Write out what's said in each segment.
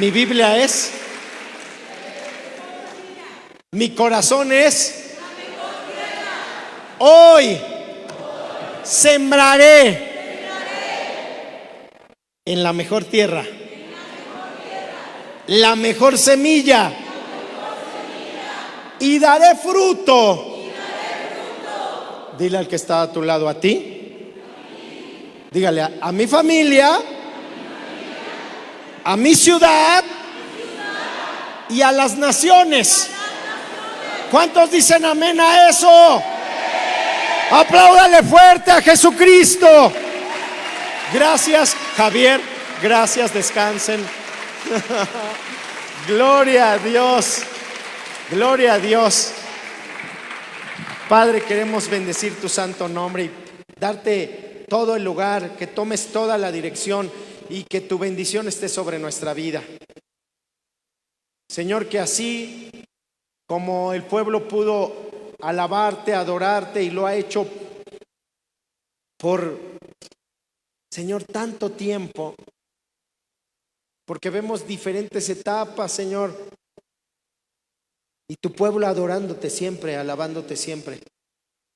Mi Biblia es, mi corazón es, hoy sembraré en la mejor tierra, la mejor semilla, y daré fruto. Dile al que está a tu lado, a ti. Dígale a mi familia, a mi ciudad y a las naciones. ¿Cuántos dicen amén a eso? Apláudale fuerte a Jesucristo. Gracias, Javier. Gracias, descansen. Gloria a Dios. Gloria a Dios. Padre, queremos bendecir tu santo nombre y darte todo el lugar, que tomes toda la dirección y que tu bendición esté sobre nuestra vida. Señor, que así como el pueblo pudo alabarte, adorarte, y lo ha hecho por, Señor, tanto tiempo, porque vemos diferentes etapas, Señor, y tu pueblo adorándote siempre, alabándote siempre.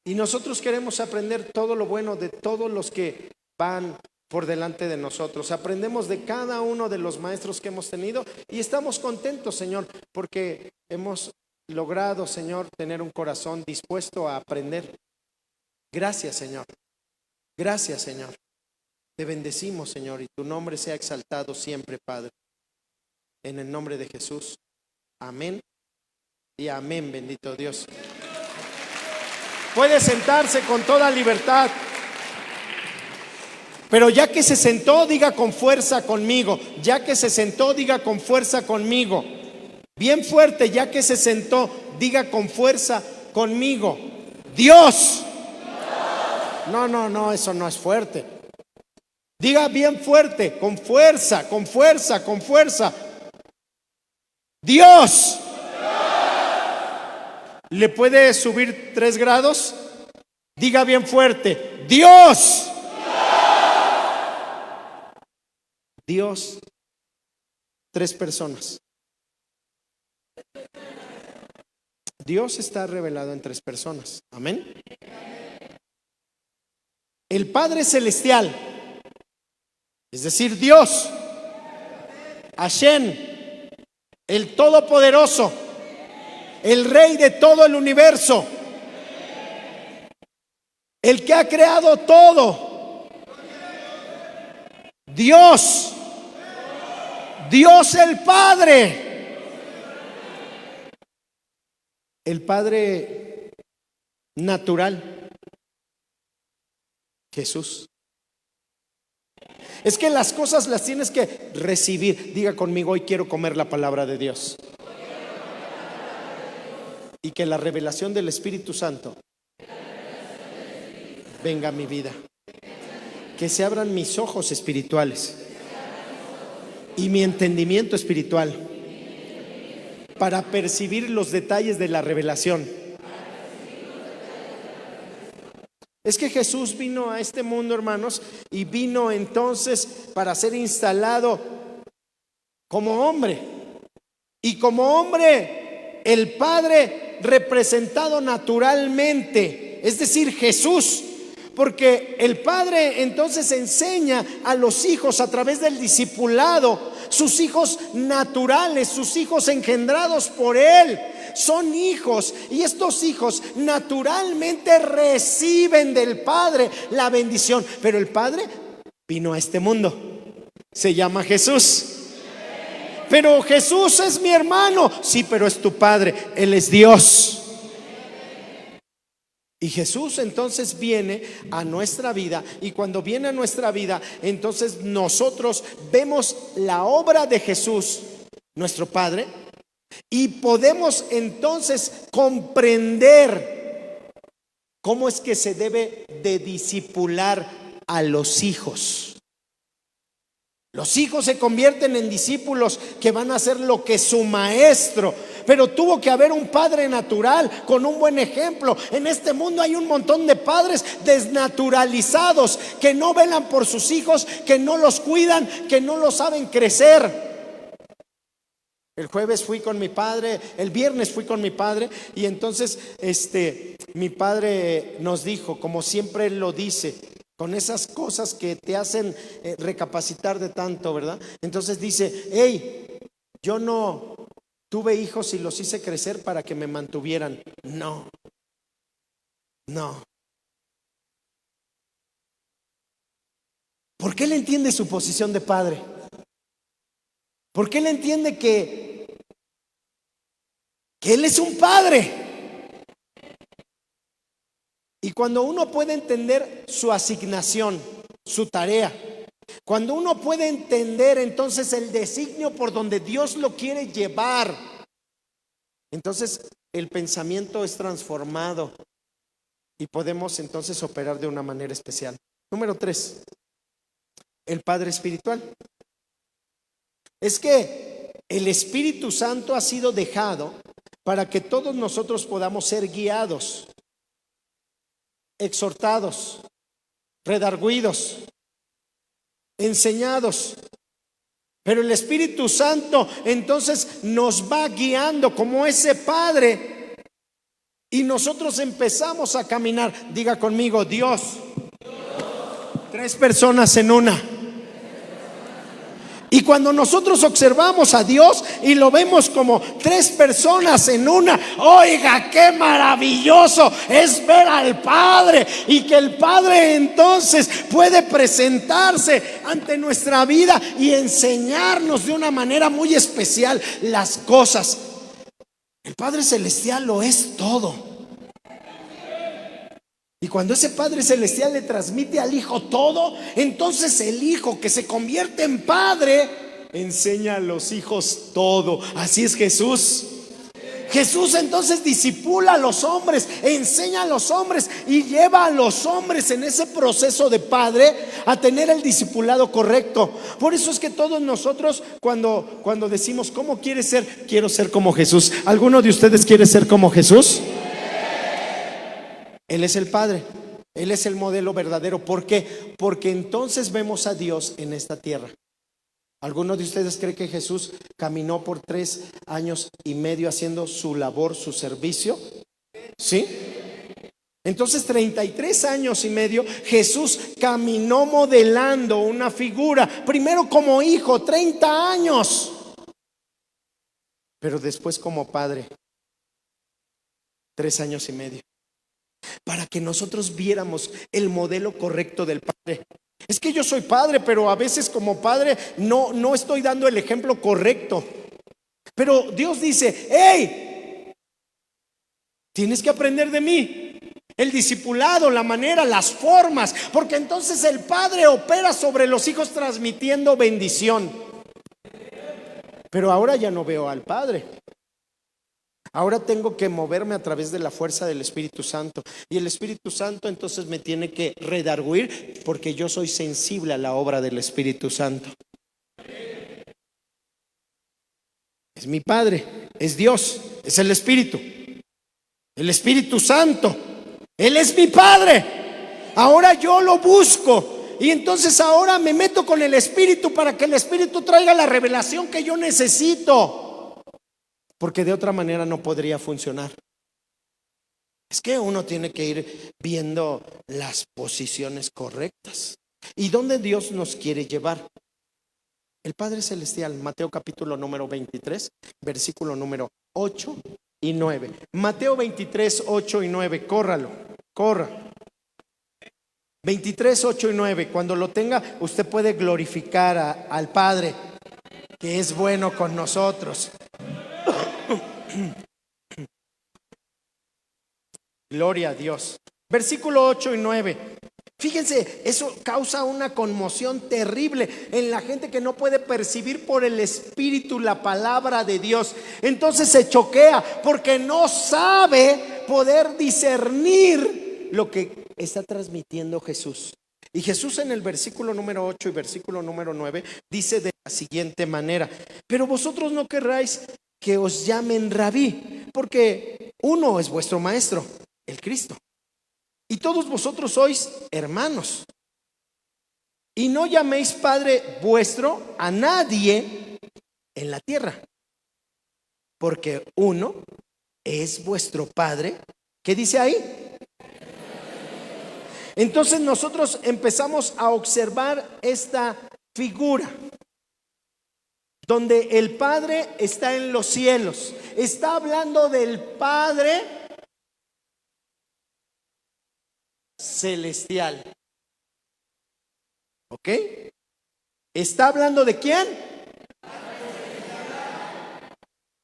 Y nosotros queremos aprender todo lo bueno de todos los que van por delante de nosotros. Aprendemos de cada uno de los maestros que hemos tenido y estamos contentos, Señor, porque hemos logrado, Señor, tener un corazón dispuesto a aprender. Gracias, Señor. Gracias, Señor. Te bendecimos, Señor, y tu nombre sea exaltado siempre, Padre. En el nombre de Jesús. Amén y amén, bendito Dios. Puede sentarse con toda libertad. Pero ya que se sentó, diga con fuerza conmigo. Ya que se sentó, diga con fuerza conmigo. Bien fuerte, ya que se sentó, diga con fuerza conmigo. Dios. No, eso no es fuerte. Diga bien fuerte, con fuerza, con fuerza, con fuerza. Dios. ¿Le puede subir 3 grados? Diga bien fuerte. Dios. Dios. 3 personas. Dios está revelado en 3 personas. Amén. El Padre Celestial, es decir, Dios. Hashem, el Todopoderoso, el Rey de todo el universo, el que ha creado todo. Dios. Dios el Padre. El Padre natural, Jesús. Es que las cosas las tienes que recibir. Diga conmigo, hoy quiero comer la palabra de Dios. Y que la revelación del Espíritu Santo venga a mi vida. Que se abran mis ojos espirituales y mi entendimiento espiritual para percibir los detalles de la revelación. Es que Jesús vino a este mundo, hermanos, y vino entonces para ser instalado como hombre. Y como hombre, el Padre representado naturalmente, es decir, Jesús. Porque el Padre entonces enseña a los hijos a través del discipulado, sus hijos naturales, sus hijos engendrados por Él. Son hijos y estos hijos naturalmente reciben del Padre la bendición. Pero el Padre vino a este mundo, se llama Jesús. Pero Jesús es mi hermano. Sí, pero es tu Padre, Él es Dios. Y Jesús entonces viene a nuestra vida, y cuando viene a nuestra vida, entonces nosotros vemos la obra de Jesús, nuestro Padre, y podemos entonces comprender cómo es que se debe de discipular a los hijos. Los hijos se convierten en discípulos que van a hacer lo que su maestro. Pero tuvo que haber un padre natural con un buen ejemplo. En este mundo hay un montón de padres desnaturalizados que no velan por sus hijos, que no los cuidan, que no los saben crecer. El jueves fui con mi padre, el viernes fui con mi padre y entonces mi padre nos dijo, como siempre él lo dice, con esas cosas que te hacen recapacitar de tanto, ¿verdad? Entonces dice, hey, yo no tuve hijos y los hice crecer para que me mantuvieran. No, no. ¿Por qué él entiende su posición de padre? Porque él entiende que él es un padre. Y cuando uno puede entender su asignación, su tarea, cuando uno puede entender entonces el designio por donde Dios lo quiere llevar, entonces el pensamiento es transformado y podemos entonces operar de una manera especial. Número 3, el Padre espiritual. Es que el Espíritu Santo ha sido dejado para que todos nosotros podamos ser guiados, exhortados, redarguidos, enseñados. Pero el Espíritu Santo entonces nos va guiando como ese Padre y nosotros empezamos a caminar. Diga conmigo, Dios. Tres personas en una. Y cuando nosotros observamos a Dios y lo vemos como tres personas en una, oiga, qué maravilloso es ver al Padre y que el Padre entonces puede presentarse ante nuestra vida y enseñarnos de una manera muy especial las cosas. El Padre Celestial lo es todo. Y cuando ese Padre Celestial le transmite al Hijo todo, entonces el Hijo que se convierte en Padre enseña a los hijos todo. Así es Jesús. Jesús entonces discipula a los hombres, enseña a los hombres y lleva a los hombres en ese proceso de Padre a tener el discipulado correcto. Por eso es que todos nosotros cuando decimos ¿cómo quieres ser? Quiero ser como Jesús. ¿Alguno de ustedes quiere ser como Jesús? Él es el Padre, Él es el modelo verdadero. ¿Por qué? Porque entonces vemos a Dios en esta tierra. ¿Alguno de ustedes cree que Jesús caminó por 3 años y medio haciendo su labor, su servicio? ¿Sí? Entonces 33 años y medio Jesús caminó modelando una figura. Primero como hijo, 30 años. Pero después como padre, 3 años y medio. Para que nosotros viéramos el modelo correcto del Padre. Es que yo soy padre, pero a veces como padre no estoy dando el ejemplo correcto. Pero Dios dice, hey, tienes que aprender de mí. El discipulado, la manera, las formas, porque entonces el Padre opera sobre los hijos transmitiendo bendición. Pero ahora ya no veo al Padre. Ahora tengo que moverme a través de la fuerza del Espíritu Santo. Y el Espíritu Santo entonces me tiene que redarguir porque yo soy sensible a la obra del Espíritu Santo. Es mi Padre, es Dios, es el Espíritu. El Espíritu Santo. Él es mi Padre. Ahora yo lo busco. Y entonces ahora me meto con el Espíritu para que el Espíritu traiga la revelación que yo necesito. Porque de otra manera no podría funcionar. Es que uno tiene que ir viendo las posiciones correctas. ¿Y dónde Dios nos quiere llevar? El Padre Celestial, Mateo capítulo número 23, versículo número 8 y 9. Mateo 23, 8 y 9, córralo, corra. 23, 8 y 9, cuando lo tenga, usted puede glorificar al Padre, que es bueno con nosotros. Gloria a Dios. Versículo 8 y 9. Fíjense, eso causa una conmoción terrible en la gente que no puede percibir por el Espíritu la palabra de Dios. Entonces se choquea porque no sabe poder discernir lo que está transmitiendo Jesús. Y Jesús en el versículo número 8 y versículo número 9 dice de la siguiente manera: pero vosotros no querráis que os llamen rabí, porque uno es vuestro maestro, el Cristo, y todos vosotros sois hermanos. Y no llaméis Padre vuestro a nadie en la tierra, porque uno es vuestro Padre. ¿Qué dice ahí? Entonces nosotros empezamos a observar esta figura donde el Padre está en los cielos. Está hablando del Padre celestial. ¿Ok? ¿Está hablando de quién?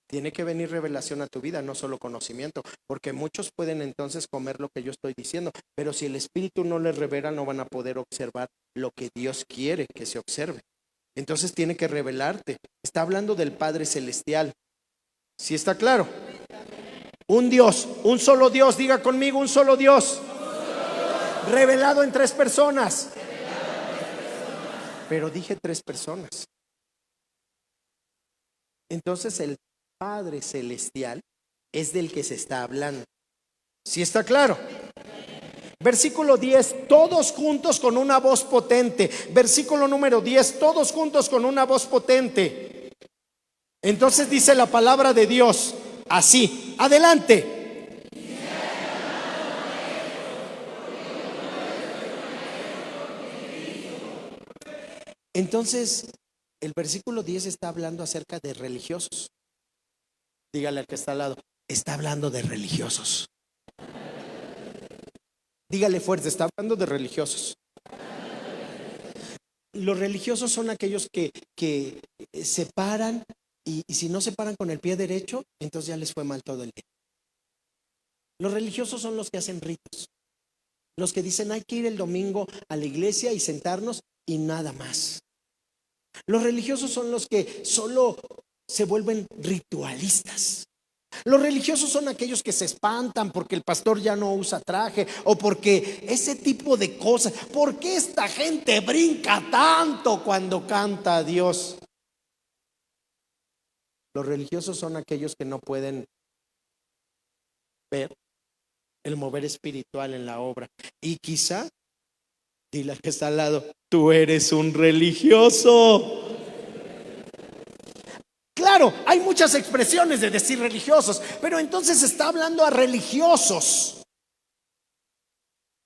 Tiene que venir revelación a tu vida, no solo conocimiento, porque muchos pueden entonces comer lo que yo estoy diciendo, pero si el Espíritu no les revela, no van a poder observar lo que Dios quiere que se observe. Entonces tiene que revelarte. Está hablando del Padre celestial. ¿Sí está claro? Un Dios, un solo Dios, diga conmigo, un solo Dios. Revelado en tres personas. Pero dije tres personas. Entonces el Padre celestial es del que se está hablando. ¿Sí está claro? Versículo 10, todos juntos con una voz potente. Versículo número 10, todos juntos con una voz potente. Entonces dice la palabra de Dios así, adelante. Entonces, el versículo 10 está hablando acerca de religiosos. Dígale al que está al lado, está hablando de religiosos. Dígale fuerte, está hablando de religiosos. Los religiosos son aquellos que se paran y si no se paran con el pie derecho, entonces ya les fue mal todo el día. Los religiosos son los que hacen ritos. Los que dicen hay que ir el domingo a la iglesia y sentarnos y nada más. Los religiosos son los que solo se vuelven ritualistas. Los religiosos son aquellos que se espantan porque el pastor ya no usa traje o porque ese tipo de cosas. ¿Por qué esta gente brinca tanto cuando canta a Dios? Los religiosos son aquellos que no pueden ver el mover espiritual en la obra. Y quizá, dile al que está al lado, tú eres un religioso. Claro, hay muchas expresiones de decir religiosos, pero entonces está hablando a religiosos.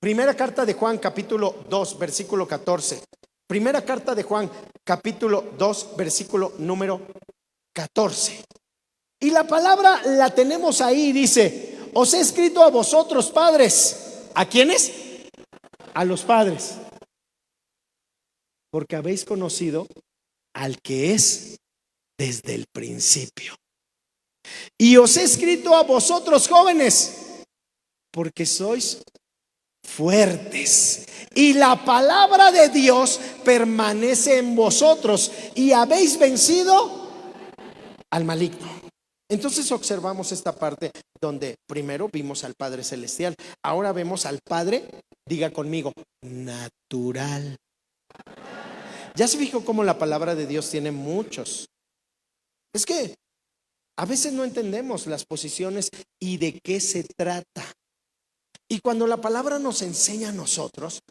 Primera carta de Juan, capítulo 2, versículo 14. Primera carta de Juan, capítulo 2, versículo número 14. Y la palabra la tenemos ahí, dice, os he escrito a vosotros padres. ¿A quiénes? A los padres. Porque habéis conocido al que es desde el principio. Y os he escrito a vosotros jóvenes, porque sois fuertes y la palabra de Dios permanece en vosotros y habéis vencido al maligno. Entonces observamos esta parte donde primero vimos al Padre celestial, ahora vemos al Padre, diga conmigo, natural. Ya se fijó cómo la palabra de Dios tiene muchos. Es que a veces no entendemos las posiciones y de qué se trata. Y cuando la palabra nos enseña a nosotros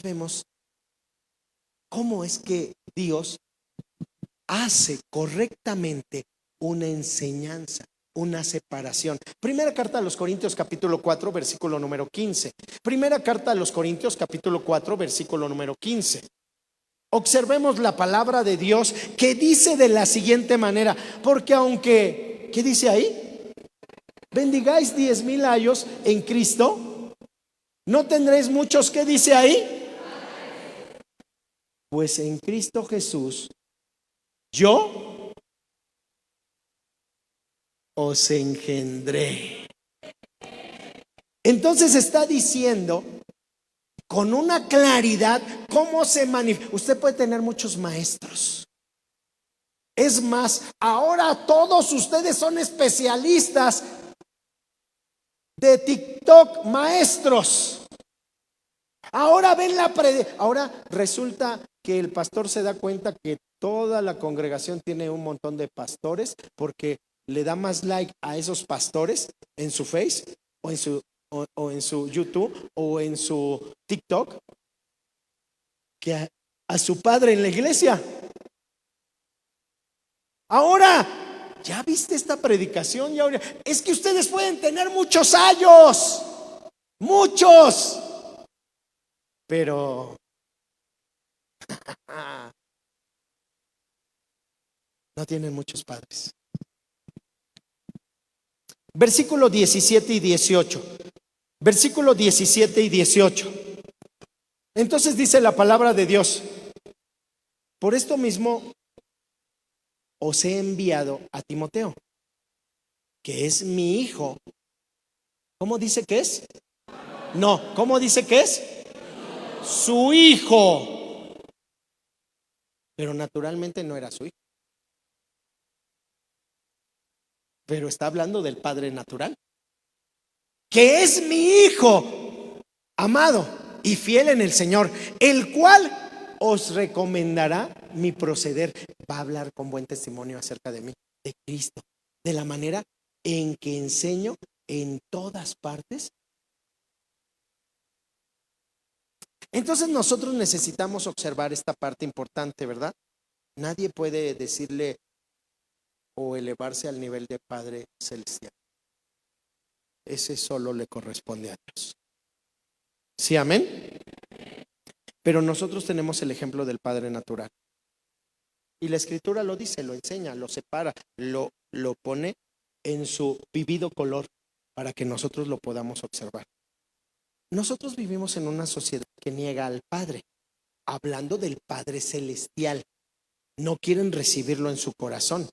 vemos cómo es que Dios hace correctamente una enseñanza, una separación. Primera carta a los Corintios capítulo 4 versículo número 15. Primera carta a los Corintios capítulo 4 versículo número 15. Observemos la palabra de Dios que dice de la siguiente manera, porque aunque, ¿qué dice ahí? Bendigáis 10,000 años en Cristo, ¿no tendréis muchos? ¿Qué dice ahí? Pues en Cristo Jesús, yo os engendré. Entonces está diciendo con una claridad cómo se manifiesta. Usted puede tener muchos maestros. Es más, ahora todos ustedes son especialistas de TikTok, maestros. Ahora ven ahora resulta que el pastor se da cuenta que toda la congregación tiene un montón de pastores porque le da más like a esos pastores en su Face o en su YouTube o en su TikTok que a su padre en la iglesia. Ahora ¿ya viste esta predicación? Es que ustedes pueden tener muchos años, muchos, pero no tienen muchos padres. Versículo 17 y 18. Versículo 17 y 18. Entonces dice la palabra de Dios: por esto mismo os he enviado a Timoteo, que es mi hijo. ¿Cómo dice que es? No, ¿cómo dice que es? Su hijo. Pero naturalmente no era su hijo. Pero está hablando del padre natural, que es mi hijo amado y fiel en el Señor, el cual os recomendará mi proceder. Va a hablar con buen testimonio acerca de mí, de Cristo, de la manera en que enseño en todas partes. Entonces nosotros necesitamos observar esta parte importante, ¿verdad? Nadie puede decirle o elevarse al nivel de Padre Celestial. Ese solo le corresponde a Dios. ¿Sí, amén? Pero nosotros tenemos el ejemplo del Padre natural. Y la Escritura lo dice, lo enseña, lo separa, lo pone en su vivido color para que nosotros lo podamos observar. Nosotros vivimos en una sociedad que niega al Padre, hablando del Padre Celestial. No quieren recibirlo en su corazón.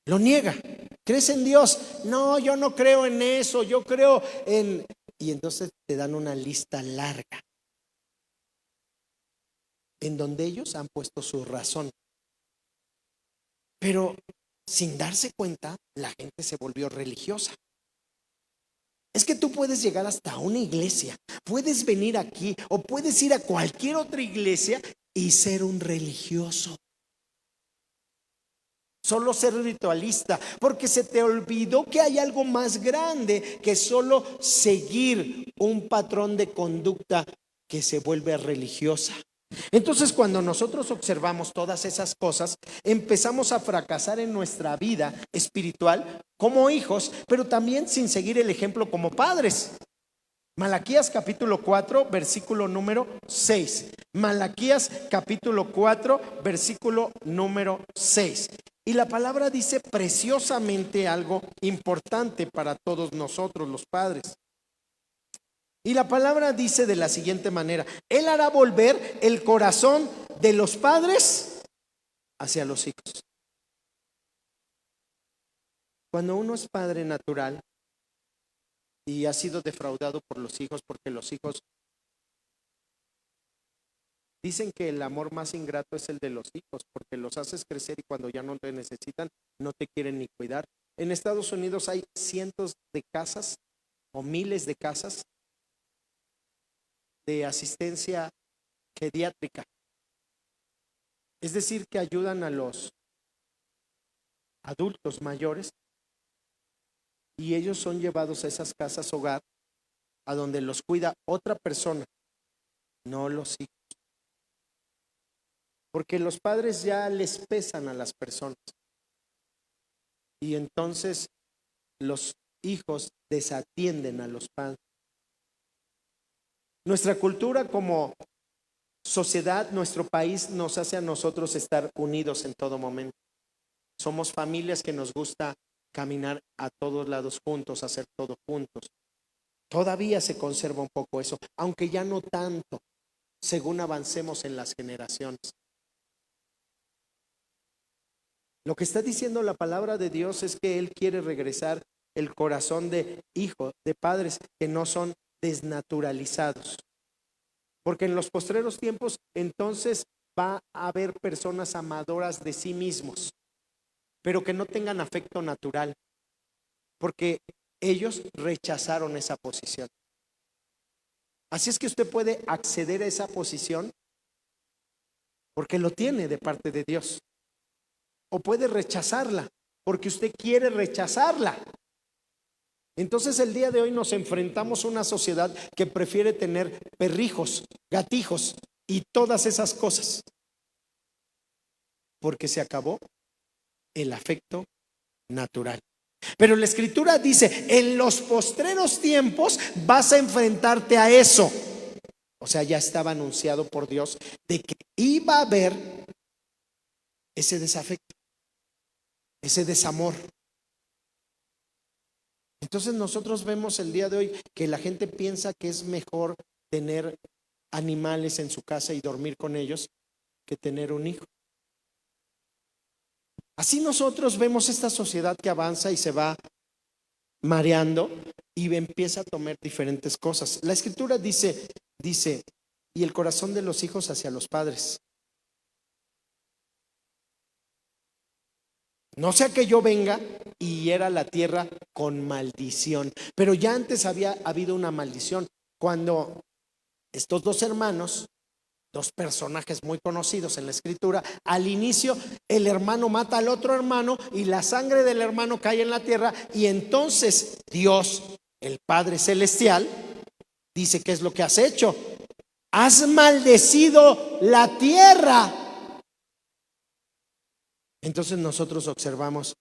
Lo niega. ¿Crees en Dios? No, yo no creo en eso, yo creo en... Y entonces te dan una lista larga en donde ellos han puesto su razón. Pero sin darse cuenta, la gente se volvió religiosa. Es que tú puedes llegar hasta una iglesia, puedes venir aquí o puedes ir a cualquier otra iglesia y ser un religioso. Solo ser ritualista, porque se te olvidó que hay algo más grande que solo seguir un patrón de conducta que se vuelve religiosa. Entonces, cuando nosotros observamos todas esas cosas, empezamos a fracasar en nuestra vida espiritual como hijos, pero también sin seguir el ejemplo como padres. Malaquías capítulo 4, versículo número 6. Malaquías capítulo 4, versículo número 6. Y la palabra dice preciosamente algo importante para todos nosotros los padres. Y la palabra dice de la siguiente manera: Él hará volver el corazón de los padres hacia los hijos. Cuando uno es padre natural y ha sido defraudado por los hijos, porque los hijos dicen que el amor más ingrato es el de los hijos, porque los haces crecer y cuando ya no te necesitan, no te quieren ni cuidar. En Estados Unidos hay cientos de casas o miles de casas de asistencia pediátrica. Es decir, que ayudan a los adultos mayores y ellos son llevados a esas casas hogar a donde los cuida otra persona, no los hijos. Porque los padres ya les pesan a las personas y entonces los hijos desatienden a los padres. Nuestra cultura como sociedad, nuestro país nos hace a nosotros estar unidos en todo momento. Somos familias que nos gusta caminar a todos lados juntos, hacer todo juntos. Todavía se conserva un poco eso, aunque ya no tanto, según avancemos en las generaciones. Lo que está diciendo la palabra de Dios es que Él quiere regresar el corazón de hijos, de padres que no son desnaturalizados. Porque en los postreros tiempos entonces va a haber personas amadoras de sí mismos, pero que no tengan afecto natural, porque ellos rechazaron esa posición. Así es que usted puede acceder a esa posición porque lo tiene de parte de Dios, o puede rechazarla porque usted quiere rechazarla. Entonces el día de hoy nos enfrentamos a una sociedad que prefiere tener perrijos, gatijos y todas esas cosas, porque se acabó el afecto natural. Pero la Escritura dice, en los postreros tiempos vas a enfrentarte a eso. O sea, ya estaba anunciado por Dios de que iba a haber ese desafecto, ese desamor. Entonces nosotros vemos el día de hoy que la gente piensa que es mejor tener animales en su casa y dormir con ellos que tener un hijo. Así nosotros vemos esta sociedad que avanza y se va mareando y empieza a tomar diferentes cosas. La Escritura dice, y el corazón de los hijos hacia los padres. No sea que yo venga y hiera la tierra con maldición. Pero ya antes había habido una maldición. Cuando estos dos hermanos, dos personajes muy conocidos en la Escritura, al inicio el hermano mata al otro hermano y la sangre del hermano cae en la tierra, y entonces Dios, el Padre Celestial, dice: ¿qué es lo que has hecho? Has maldecido la tierra. Entonces nosotros observamos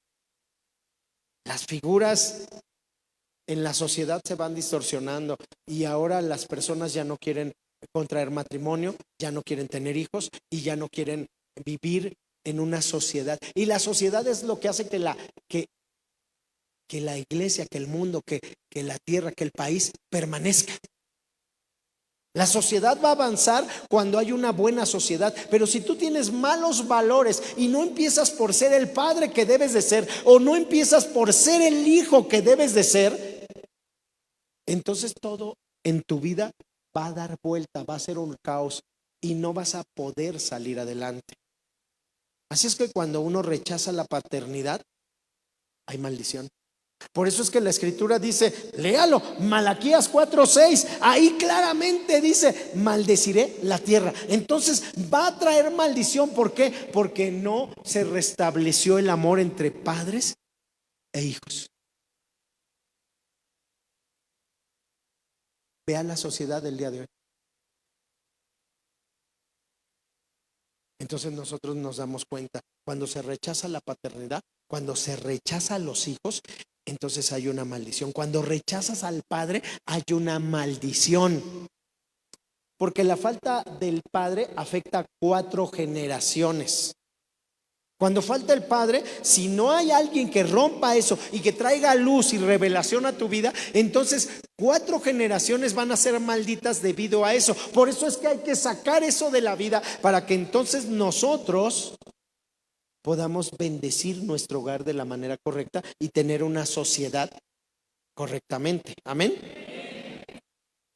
las figuras en la sociedad se van distorsionando y ahora las personas ya no quieren contraer matrimonio, ya no quieren tener hijos y ya no quieren vivir en una sociedad. Y la sociedad es lo que hace que la iglesia, que el mundo, que la tierra, que el país permanezca. La sociedad va a avanzar cuando hay una buena sociedad, pero si tú tienes malos valores y no empiezas por ser el padre que debes de ser, o no empiezas por ser el hijo que debes de ser, entonces todo en tu vida va a dar vuelta, va a ser un caos y no vas a poder salir adelante. Así es que cuando uno rechaza la paternidad, hay maldición. Por eso es que la Escritura dice, léalo, Malaquías 4:6, ahí claramente dice: maldeciré la tierra. Entonces va a traer maldición. ¿Por qué? Porque no se restableció el amor entre padres e hijos. Vea la sociedad del día de hoy. Entonces nosotros nos damos cuenta, cuando se rechaza la paternidad, cuando se rechaza a los hijos, entonces hay una maldición. Cuando rechazas al padre, hay una maldición. Porque la falta del padre afecta a 4 generaciones. Cuando falta el padre, si no hay alguien que rompa eso y que traiga luz y revelación a tu vida, entonces 4 generaciones van a ser malditas debido a eso. Por eso es que hay que sacar eso de la vida, para que entonces nosotros podamos bendecir nuestro hogar de la manera correcta y tener una sociedad correctamente. Amén.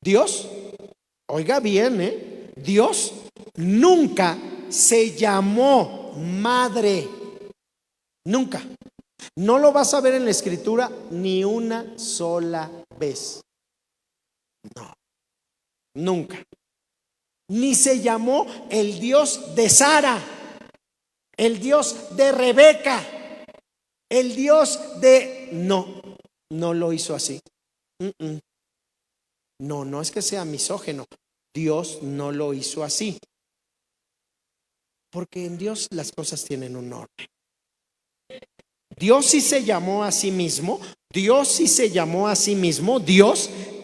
Dios, oiga bien, Dios nunca se llamó madre. Nunca. No lo vas a ver en la Escritura ni una sola vez. No, nunca. Ni se llamó el Dios de Sara, el Dios de Rebeca, el Dios de... No lo hizo así. No es que sea misógino. Dios no lo hizo así. Porque en Dios las cosas tienen un orden. Dios sí se llamó a sí mismo. Dios,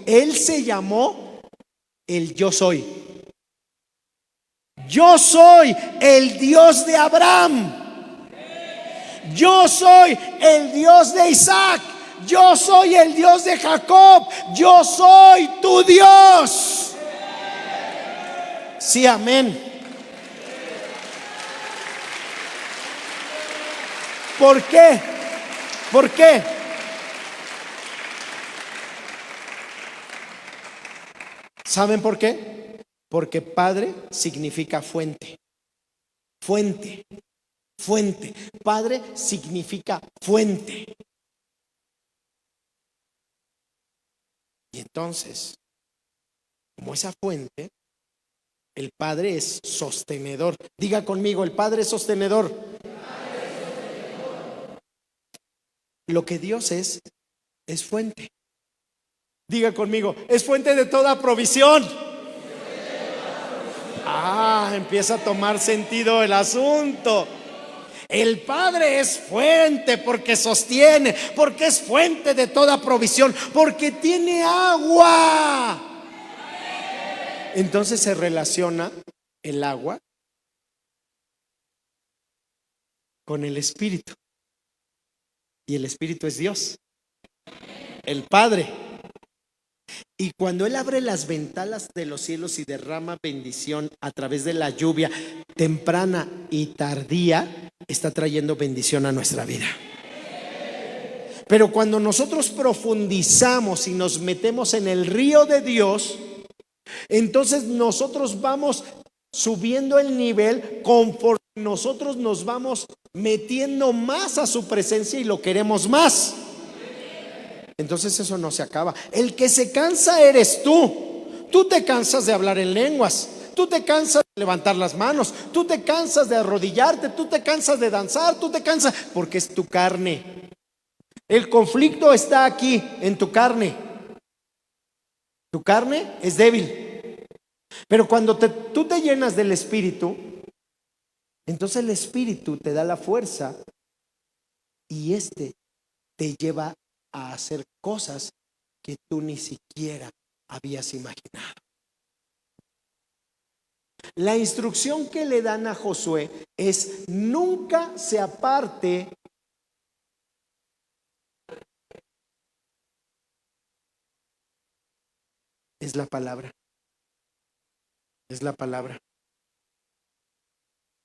Él se llamó el yo soy. Yo soy el Dios de Abraham. Yo soy el Dios de Isaac. Yo soy el Dios de Jacob. Yo soy tu Dios. Sí, amén. ¿Por qué? ¿Por qué? ¿Saben por qué? Porque padre significa fuente. Fuente. Padre significa fuente. Y entonces, como esa fuente, el Padre es sostenedor. Diga conmigo, el Padre es sostenedor. Lo que Dios es fuente. Diga conmigo, es fuente de toda provisión. Empieza a tomar sentido el asunto. El Padre es fuente porque sostiene, porque es fuente de toda provisión, porque tiene agua. Entonces se relaciona el agua con el Espíritu. Y el Espíritu es Dios, el Padre. Y cuando Él abre las ventanas de los cielos y derrama bendición a través de la lluvia temprana y tardía, está trayendo bendición a nuestra vida. Pero cuando nosotros profundizamos y nos metemos en el río de Dios, entonces nosotros vamos subiendo el nivel conforme nosotros nos vamos metiendo más a su presencia y lo queremos más. Entonces eso no se acaba. El que se cansa eres tú. Tú te cansas de hablar en lenguas, tú te cansas de levantar las manos, tú te cansas de arrodillarte, tú te cansas de danzar, tú te cansas porque es tu carne. El conflicto está aquí en tu carne. Tu carne es débil. Pero cuando tú te llenas del Espíritu, entonces el Espíritu te da la fuerza y te lleva a hacer cosas que tú ni siquiera habías imaginado. La instrucción que le dan a Josué es: nunca se aparte es la palabra. Es la palabra.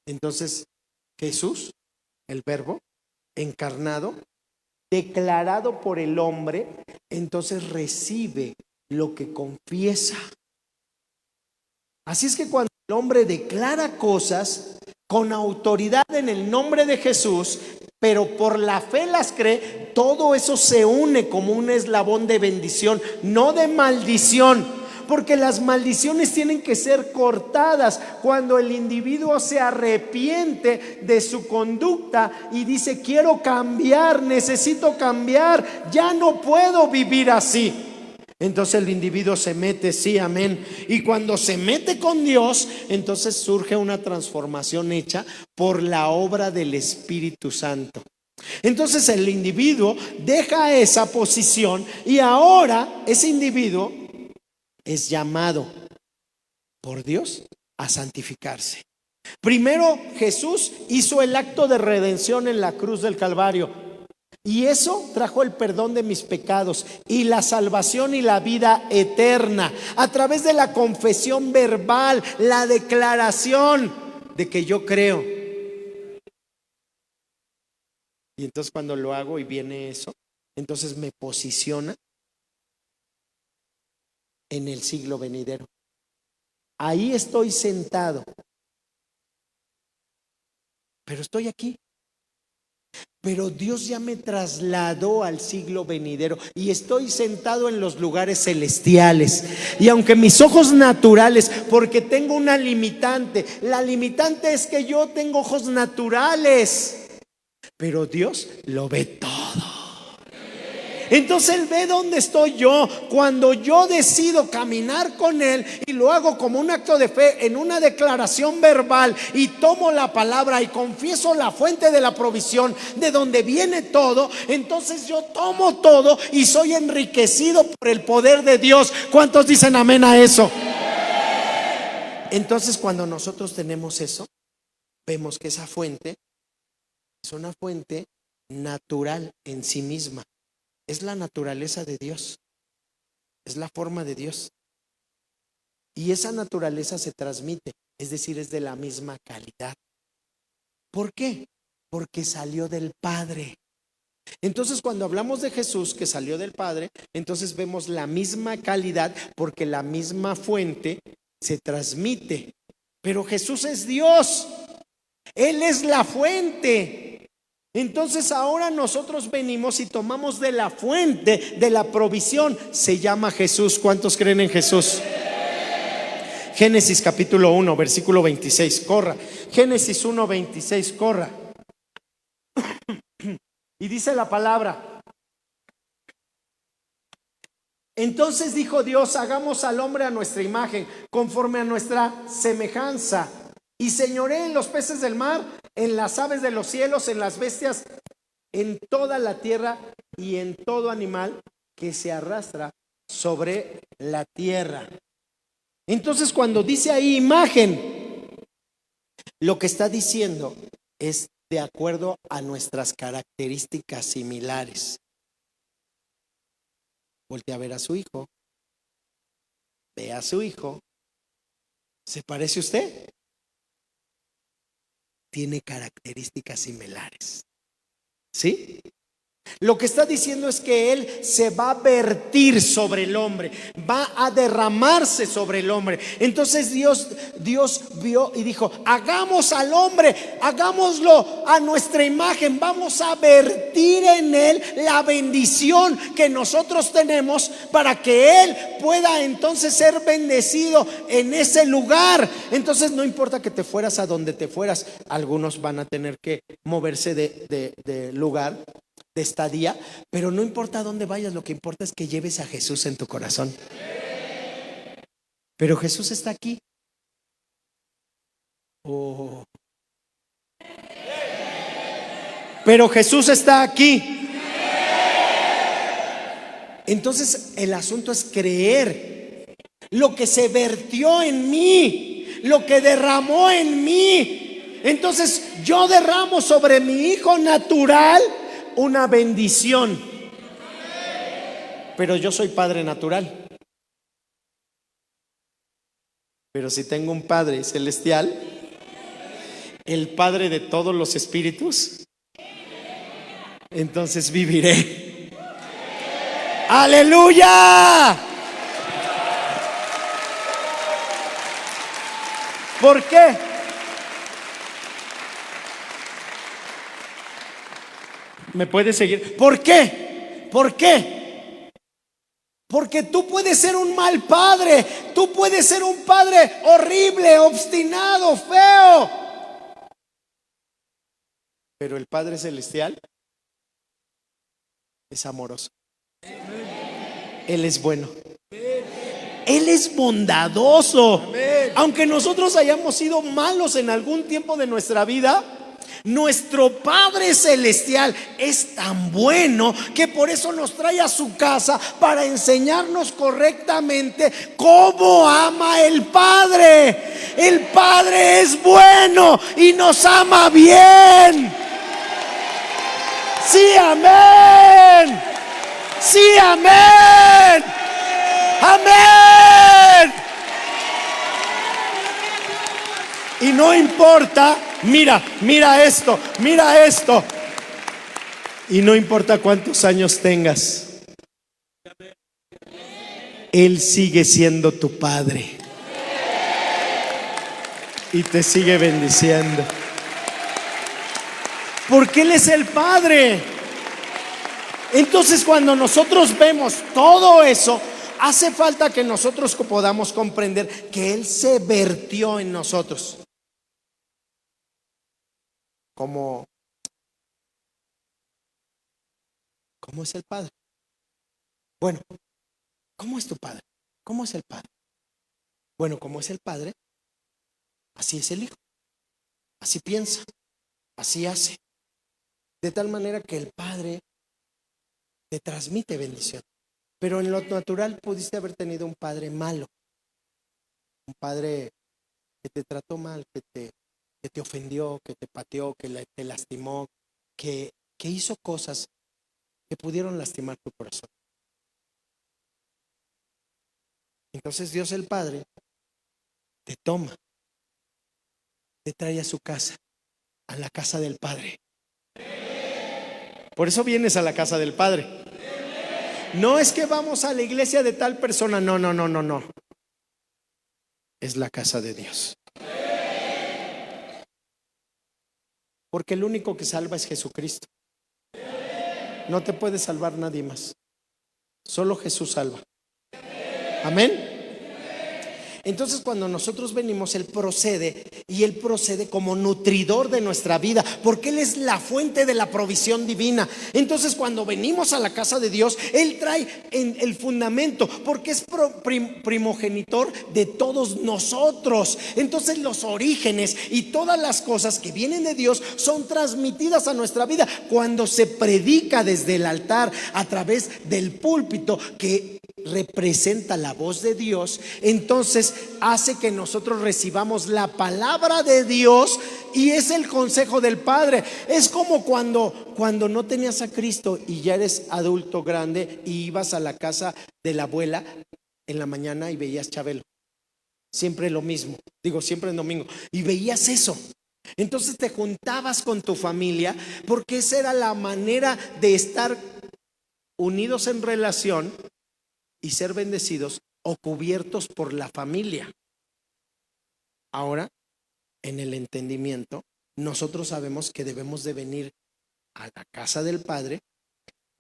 Entonces, Jesús, el Verbo encarnado, declarado por el hombre, entonces recibe lo que confiesa. Así es que cuando el hombre declara cosas con autoridad en el nombre de Jesús, pero por la fe las cree, todo eso se une como un eslabón de bendición, no de maldición. Porque las maldiciones tienen que ser cortadas cuando el individuo se arrepiente de su conducta y dice: quiero cambiar, necesito cambiar, ya no puedo vivir así. Entonces el individuo se mete, sí, amén. Y cuando se mete con Dios, entonces surge una transformación hecha por la obra del Espíritu Santo. Entonces el individuo deja esa posición y ahora ese individuo es llamado por Dios a santificarse. Primero Jesús hizo el acto de redención en la cruz del Calvario, y eso trajo el perdón de mis pecados y la salvación y la vida eterna a través de la confesión verbal, la declaración de que yo creo. Y entonces cuando lo hago y viene eso, entonces me posiciona en el siglo venidero. Ahí estoy sentado, pero estoy aquí. Pero Dios ya me trasladó al siglo venidero y estoy sentado en los lugares celestiales. Y aunque mis ojos naturales, porque tengo una limitante, la limitante es que yo tengo ojos naturales, pero Dios lo ve todo. Entonces Él ve dónde estoy yo. Cuando yo decido caminar con Él y lo hago como un acto de fe, en una declaración verbal, y tomo la palabra y confieso la fuente de la provisión de donde viene todo, entonces yo tomo todo y soy enriquecido por el poder de Dios. ¿Cuántos dicen amén a eso? Entonces cuando nosotros tenemos eso, vemos que esa fuente es una fuente natural en sí misma. Es la naturaleza de Dios, es la forma de Dios. Y esa naturaleza se transmite, es decir, es de la misma calidad. ¿Por qué? Porque salió del Padre. Entonces cuando hablamos de Jesús que salió del Padre, entonces vemos la misma calidad porque la misma fuente se transmite. Pero Jesús es Dios, Él es la fuente. Entonces ahora nosotros venimos y tomamos de la fuente de la provisión. Se llama Jesús. ¿Cuántos creen en Jesús? Génesis capítulo 1 versículo 26, corra. Génesis 1, 26, corra. Y dice la palabra: entonces dijo Dios: hagamos al hombre a nuestra imagen, conforme a nuestra semejanza, y señoree en los peces del mar, en las aves de los cielos, en las bestias, en toda la tierra y en todo animal que se arrastra sobre la tierra. Entonces, cuando dice ahí imagen, lo que está diciendo es de acuerdo a nuestras características similares. Voltea a ver a su hijo, ve a su hijo. ¿Se parece a usted? Tiene características similares. ¿Sí? Lo que está diciendo es que Él se va a vertir sobre el hombre, va a derramarse sobre el hombre. Entonces Dios vio y dijo: hagamos al hombre, hagámoslo a nuestra imagen, vamos a vertir en Él la bendición que nosotros tenemos para que Él pueda entonces ser bendecido en ese lugar. Entonces no importa que te fueras a donde te fueras, algunos van a tener que moverse de lugar, de estadía, pero no importa dónde vayas, lo que importa es que lleves a Jesús en tu corazón. Pero Jesús está aquí. Oh. Pero Jesús está aquí. Entonces el asunto es creer lo que se vertió en mí, lo que derramó en mí. Entonces yo derramo sobre mi hijo natural una bendición, pero yo soy padre natural. Pero si tengo un Padre celestial, el Padre de todos los espíritus, entonces viviré. ¡Aleluya! ¿Por qué? ¿Me puedes seguir? ¿Por qué? ¿Por qué? Porque tú puedes ser un mal padre, tú puedes ser un padre horrible, obstinado, feo, pero el Padre Celestial es amoroso. Él es bueno. Él es bondadoso. Aunque nosotros hayamos sido malos en algún tiempo de nuestra vida, nuestro Padre Celestial es tan bueno que por eso nos trae a su casa para enseñarnos correctamente cómo ama el Padre. El Padre es bueno y nos ama bien. Sí, amén. Sí, amén. Amén. Y no importa, mira esto. Y no importa cuántos años tengas, Él sigue siendo tu Padre y te sigue bendiciendo, porque Él es el Padre. Entonces, cuando nosotros vemos todo eso, hace falta que nosotros podamos comprender que Él se vertió en nosotros. ¿Cómo es el Padre? Bueno, ¿cómo es tu Padre? ¿Cómo es el Padre? Bueno, como es el Padre, así es el Hijo. Así piensa, así hace. De tal manera que el Padre te transmite bendición. Pero en lo natural pudiste haber tenido un padre malo, un padre que te trató mal, que te ofendió, que te pateó, que te lastimó, que hizo cosas que pudieron lastimar tu corazón. Entonces Dios el Padre te toma, te trae a su casa, a la casa del Padre. Por eso vienes a la casa del Padre. No es que vamos a la iglesia de tal persona, no. Es la casa de Dios. Porque el único que salva es Jesucristo. No te puede salvar nadie más. Solo Jesús salva. Amén. Entonces cuando nosotros venimos, Él procede como nutridor de nuestra vida, porque Él es la fuente de la provisión divina. Entonces cuando venimos a la casa de Dios, Él trae en el fundamento, porque es primogenitor de todos nosotros. Entonces los orígenes y todas las cosas que vienen de Dios son transmitidas a nuestra vida cuando se predica desde el altar, a través del púlpito que representa la voz de Dios. Entonces hace que nosotros recibamos la palabra de Dios, y es el consejo del Padre. Es como cuando no tenías a Cristo y ya eres adulto grande y ibas a la casa de la abuela en la mañana y veías Chabelo, siempre lo mismo, siempre el domingo, y veías eso. Entonces te juntabas con tu familia, porque esa era la manera de estar unidos en relación y ser bendecidos o cubiertos por la familia. Ahora, en el entendimiento, nosotros sabemos que debemos de venir a la casa del Padre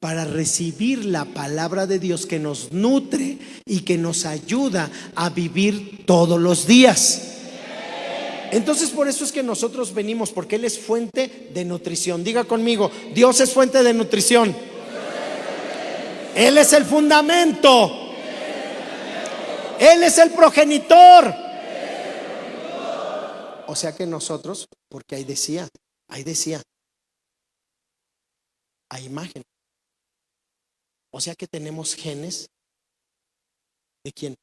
para recibir la palabra de Dios, que nos nutre y que nos ayuda a vivir todos los días. Entonces por eso es que nosotros venimos, porque Él es fuente de nutrición. Diga conmigo: Dios es fuente de nutrición. Él es el fundamento. Él es el progenitor. O sea que nosotros, porque ahí decía, a imagen. O sea que tenemos genes. ¿De quién?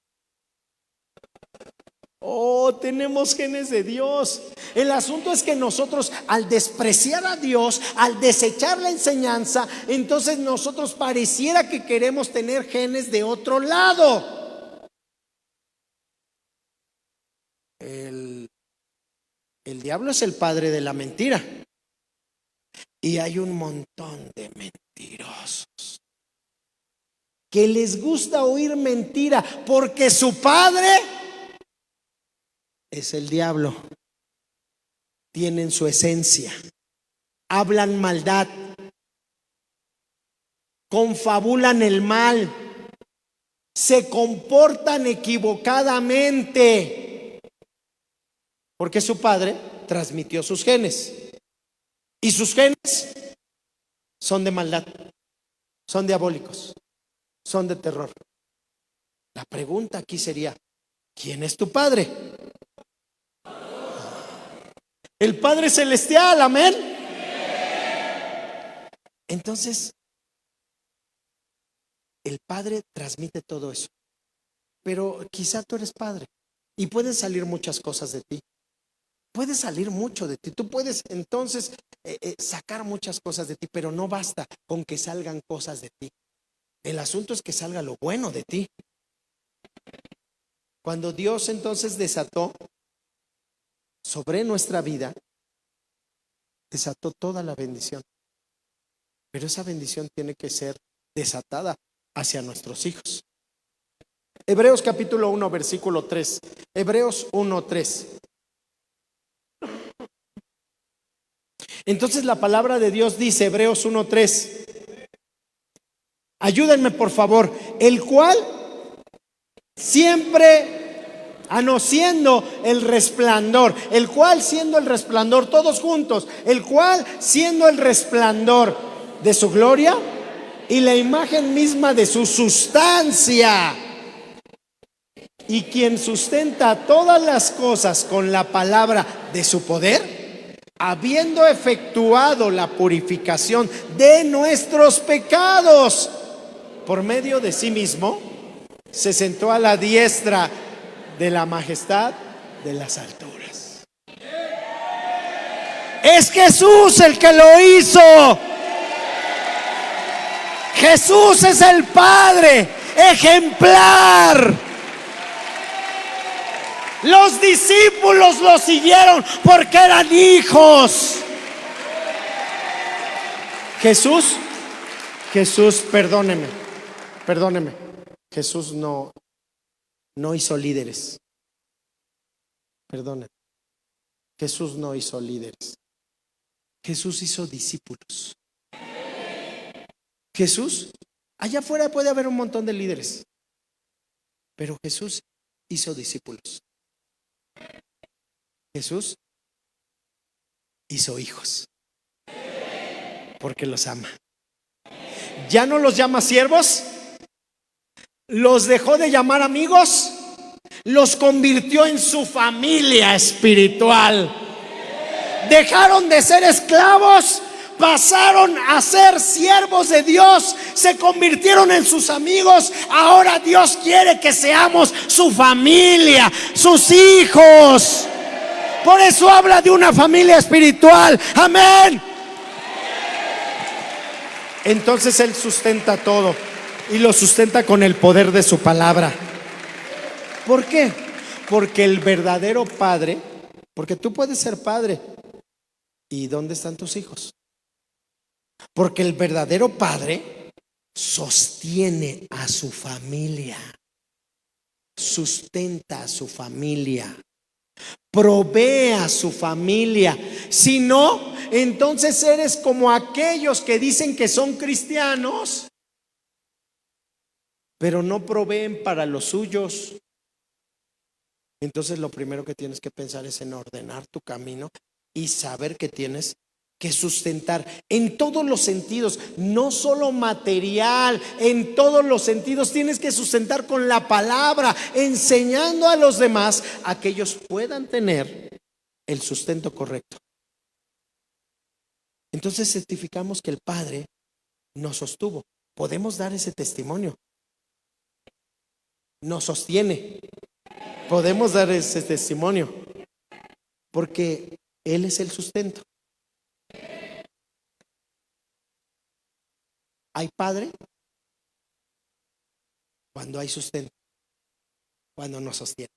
Tenemos genes de Dios. El asunto es que nosotros, al despreciar a Dios, al desechar la enseñanza, entonces nosotros pareciera que queremos tener genes de otro lado. El diablo es el padre de la mentira, y hay un montón de mentirosos que les gusta oír mentira, porque su padre es el diablo. Tienen su esencia, hablan maldad, confabulan el mal, se comportan equivocadamente, porque su padre transmitió sus genes, y sus genes son de maldad, son diabólicos, son de terror. La pregunta aquí sería: ¿quién es tu padre? El Padre Celestial, amén. Entonces, el Padre transmite todo eso. Pero quizá tú eres padre y pueden salir muchas cosas de ti. Puede salir mucho de ti. Tú puedes entonces sacar muchas cosas de ti, pero no basta con que salgan cosas de ti. El asunto es que salga lo bueno de ti. Cuando Dios entonces desató sobre nuestra vida, desató toda la bendición. Pero esa bendición tiene que ser desatada hacia nuestros hijos. Hebreos capítulo 1, versículo 3. Hebreos 1, 3. Entonces la palabra de Dios dice, Hebreos 1, 3. Ayúdenme por favor. El cual siempre, siendo el resplandor, el cual siendo el resplandor, todos juntos, el cual siendo el resplandor de su gloria y la imagen misma de su sustancia, y quien sustenta todas las cosas con la palabra de su poder, habiendo efectuado la purificación de nuestros pecados por medio de sí mismo, se sentó a la diestra de la majestad de las alturas. Es Jesús el que lo hizo. Jesús es el Padre ejemplar. Los discípulos lo siguieron porque eran hijos. Jesús, perdóneme. Jesús no hizo líderes. Perdónenme. Jesús no hizo líderes. Jesús hizo discípulos. Jesús, allá afuera puede haber un montón de líderes, pero Jesús hizo discípulos. Jesús hizo hijos porque los ama. Ya no los llama siervos, los dejó de llamar amigos, los convirtió en su familia espiritual. Dejaron de ser esclavos, pasaron a ser siervos de Dios, se convirtieron en sus amigos. Ahora Dios quiere que seamos su familia, sus hijos. Por eso habla de una familia espiritual. Amén. Entonces Él sustenta todo y lo sustenta con el poder de su palabra. ¿Por qué? Porque el verdadero padre, porque tú puedes ser padre, ¿y dónde están tus hijos? Porque el verdadero padre sostiene a su familia, sustenta a su familia, provee a su familia. Si no, entonces eres como aquellos que dicen que son cristianos, pero no proveen para los suyos. Entonces lo primero que tienes que pensar es en ordenar tu camino y saber que tienes que sustentar en todos los sentidos, no solo material, en todos los sentidos tienes que sustentar con la palabra, enseñando a los demás a que ellos puedan tener el sustento correcto. Entonces certificamos que el Padre nos sostuvo. Podemos dar ese testimonio. Nos sostiene. Podemos dar ese testimonio porque Él es el sustento. Hay padre cuando hay sustento, cuando nos sostiene.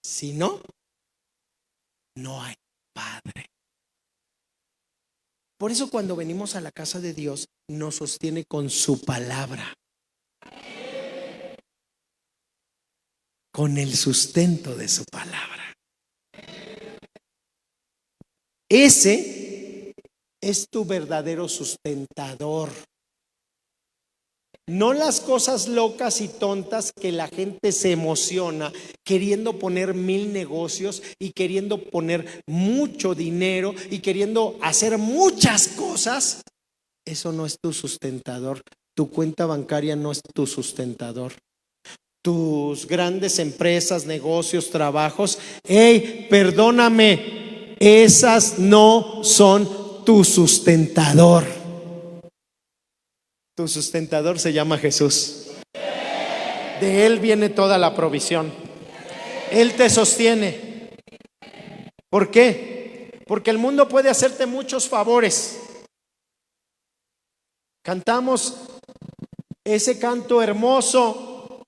Si no, no hay padre. Por eso cuando venimos a la casa de Dios, nos sostiene con su palabra, con el sustento de su palabra. Ese es tu verdadero sustentador. No las cosas locas y tontas que la gente se emociona queriendo poner 1000 negocios y queriendo poner mucho dinero y queriendo hacer muchas cosas. Eso no es tu sustentador. Tu cuenta bancaria no es tu sustentador. Tus grandes empresas, negocios, trabajos, perdóname, esas no son tu sustentador. Tu sustentador se llama Jesús. De Él viene toda la provisión. Él te sostiene. ¿Por qué? Porque el mundo puede hacerte muchos favores. Cantamos ese canto hermoso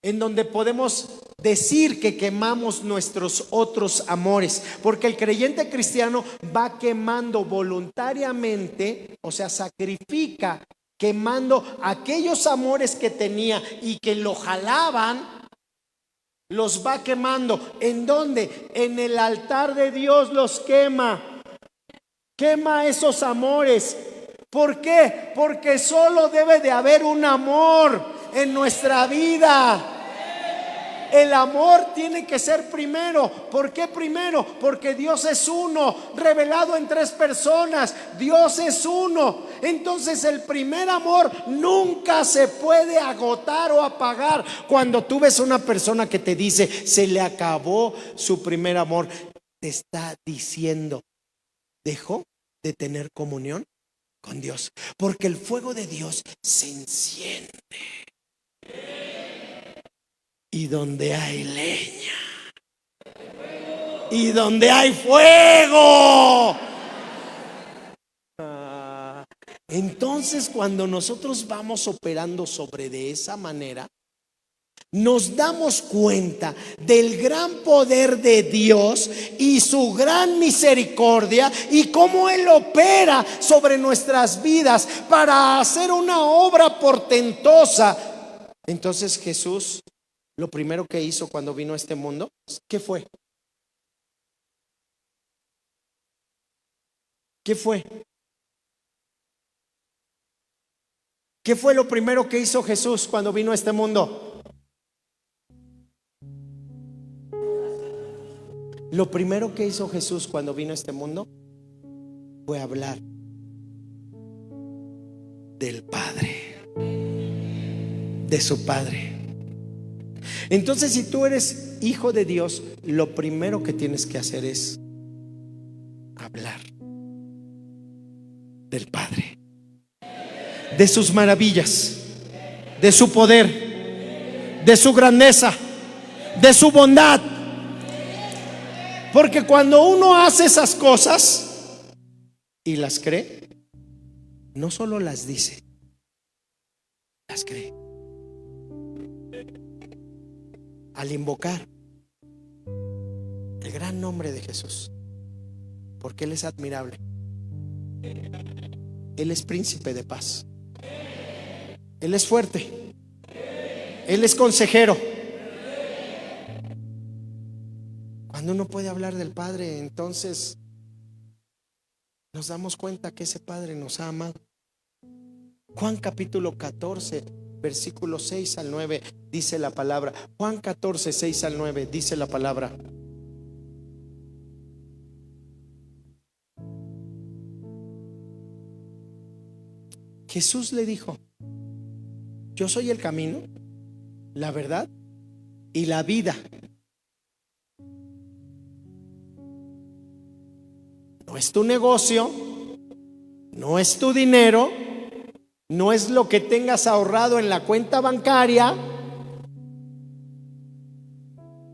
en donde podemos decir que quemamos nuestros otros amores, porque el creyente cristiano va quemando voluntariamente, o sea, sacrifica, quemando aquellos amores que tenía y que lo jalaban, los va quemando. ¿En dónde? En el altar de Dios los quema. Quema esos amores. ¿Por qué? Porque solo debe de haber un amor en nuestra vida. El amor tiene que ser primero. ¿Por qué primero? Porque Dios es uno, revelado en 3 personas. Dios es uno. Entonces el primer amor nunca se puede agotar o apagar. Cuando tú ves a una persona que te dice se le acabó su primer amor, te está diciendo dejó de tener comunión con Dios, porque el fuego de Dios se enciende. Y donde hay leña y donde hay fuego, entonces cuando nosotros vamos operando sobre de esa manera, nos damos cuenta del gran poder de Dios y su gran misericordia y cómo Él opera sobre nuestras vidas para hacer una obra portentosa. Entonces Jesús, lo primero que hizo cuando vino a este mundo, ¿qué fue? ¿Qué fue? ¿Qué fue lo primero que hizo Jesús cuando vino a este mundo? Lo primero que hizo Jesús cuando vino a este mundo fue hablar del Padre, de su Padre. Entonces, si tú eres hijo de Dios, lo primero que tienes que hacer es hablar del Padre, de sus maravillas, de su poder, de su grandeza, de su bondad. Porque cuando uno hace esas cosas y las cree, no solo las dice, las cree. Al invocar el gran nombre de Jesús, porque Él es admirable, Él es príncipe de paz, Él es fuerte, Él es consejero. Cuando uno puede hablar del Padre, entonces nos damos cuenta que ese Padre nos ha amado. Juan capítulo 14, versículos 6 al 9 dice la palabra. Juan 14, 6 al 9 dice la palabra: Jesús le dijo: yo soy el camino, la verdad y la vida. No es tu negocio, no es tu dinero, no es lo que tengas ahorrado en la cuenta bancaria.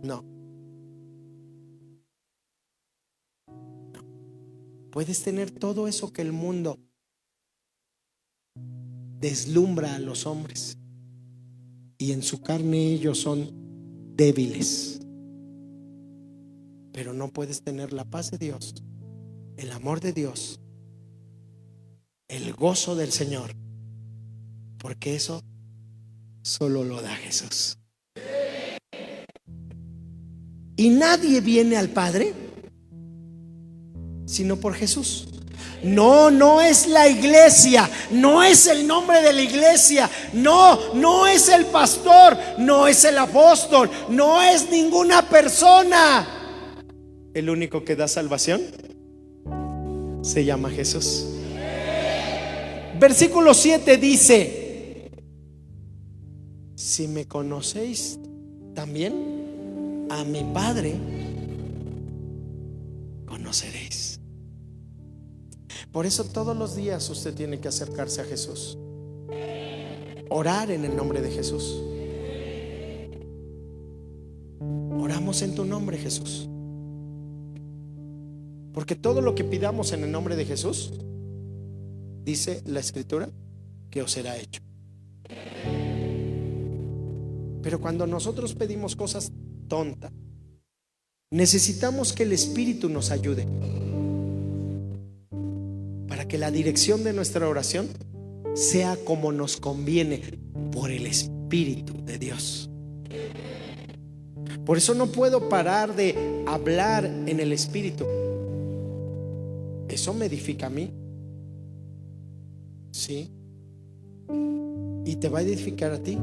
No. Puedes tener todo eso que el mundo deslumbra a los hombres, y en su carne ellos son débiles, pero no puedes tener la paz de Dios, el amor de Dios, el gozo del Señor, porque eso solo lo da Jesús. Y nadie viene al Padre sino por Jesús. No es la iglesia, no es el nombre de la iglesia, no es el pastor, no es el apóstol, no es ninguna persona. El único que da salvación se llama Jesús. Versículo 7 dice: si me conocéis, también a mi Padre conoceréis. Por eso todos los días usted tiene que acercarse a Jesús, orar en el nombre de Jesús. Oramos en tu nombre, Jesús, porque todo lo que pidamos en el nombre de Jesús, dice la Escritura, que os será hecho. Pero cuando nosotros pedimos cosas tontas, necesitamos que el Espíritu nos ayude para que la dirección de nuestra oración sea como nos conviene por el Espíritu de Dios. Por eso no puedo parar de hablar en el Espíritu. Eso me edifica a mí, sí, y te va a edificar a ti.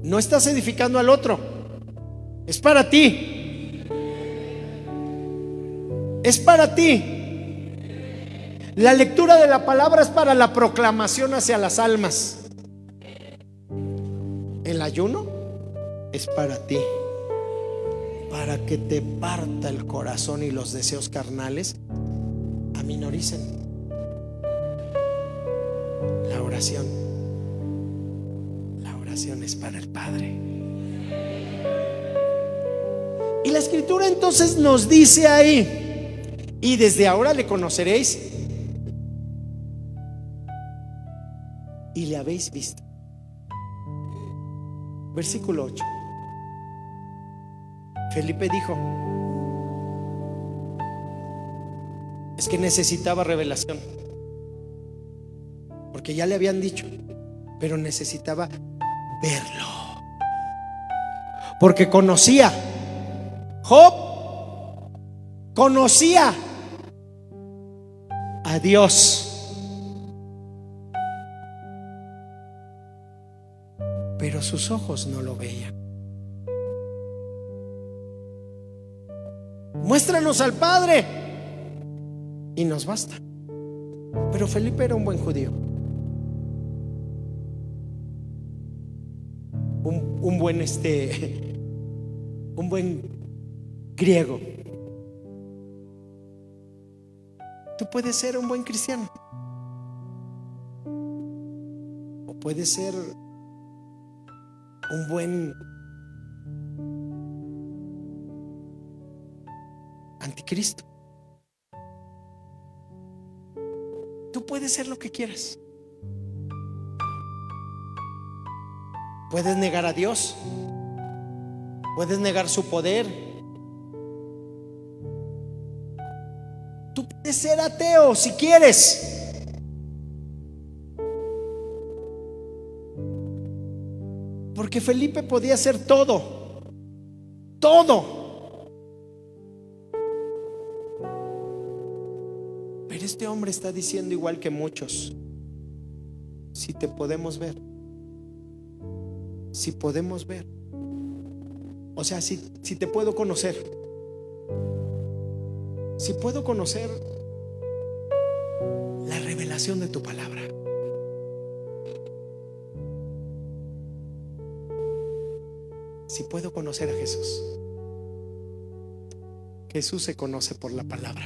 No estás edificando al otro, es para ti, es para ti. La lectura de la palabra es para la proclamación hacia las almas. El ayuno es para ti, para que te parta el corazón y los deseos carnales aminoricen. La oración es para el Padre. Y la Escritura entonces nos dice ahí: y desde ahora le conoceréis y le habéis visto. Versículo 8. Felipe dijo: es que necesitaba revelación, porque ya le habían dicho, pero necesitaba verlo, porque conocía. Job conocía a Dios, pero sus ojos no lo veían. muéstranos al Padre y nos basta. Pero Felipe era un buen judío, un buen un buen griego. Tú puedes ser un buen cristiano, o puedes ser un buen anticristo. Tú puedes ser lo que quieras. Puedes negar a Dios, puedes negar su poder. Tú puedes ser ateo si quieres. Porque Felipe podía hacer todo, todo. Pero este hombre está diciendo, igual que muchos: si te podemos ver, si podemos ver, o sea, si te puedo conocer, si puedo conocer la revelación de tu palabra. Si puedo conocer a Jesús. Jesús se conoce por la palabra.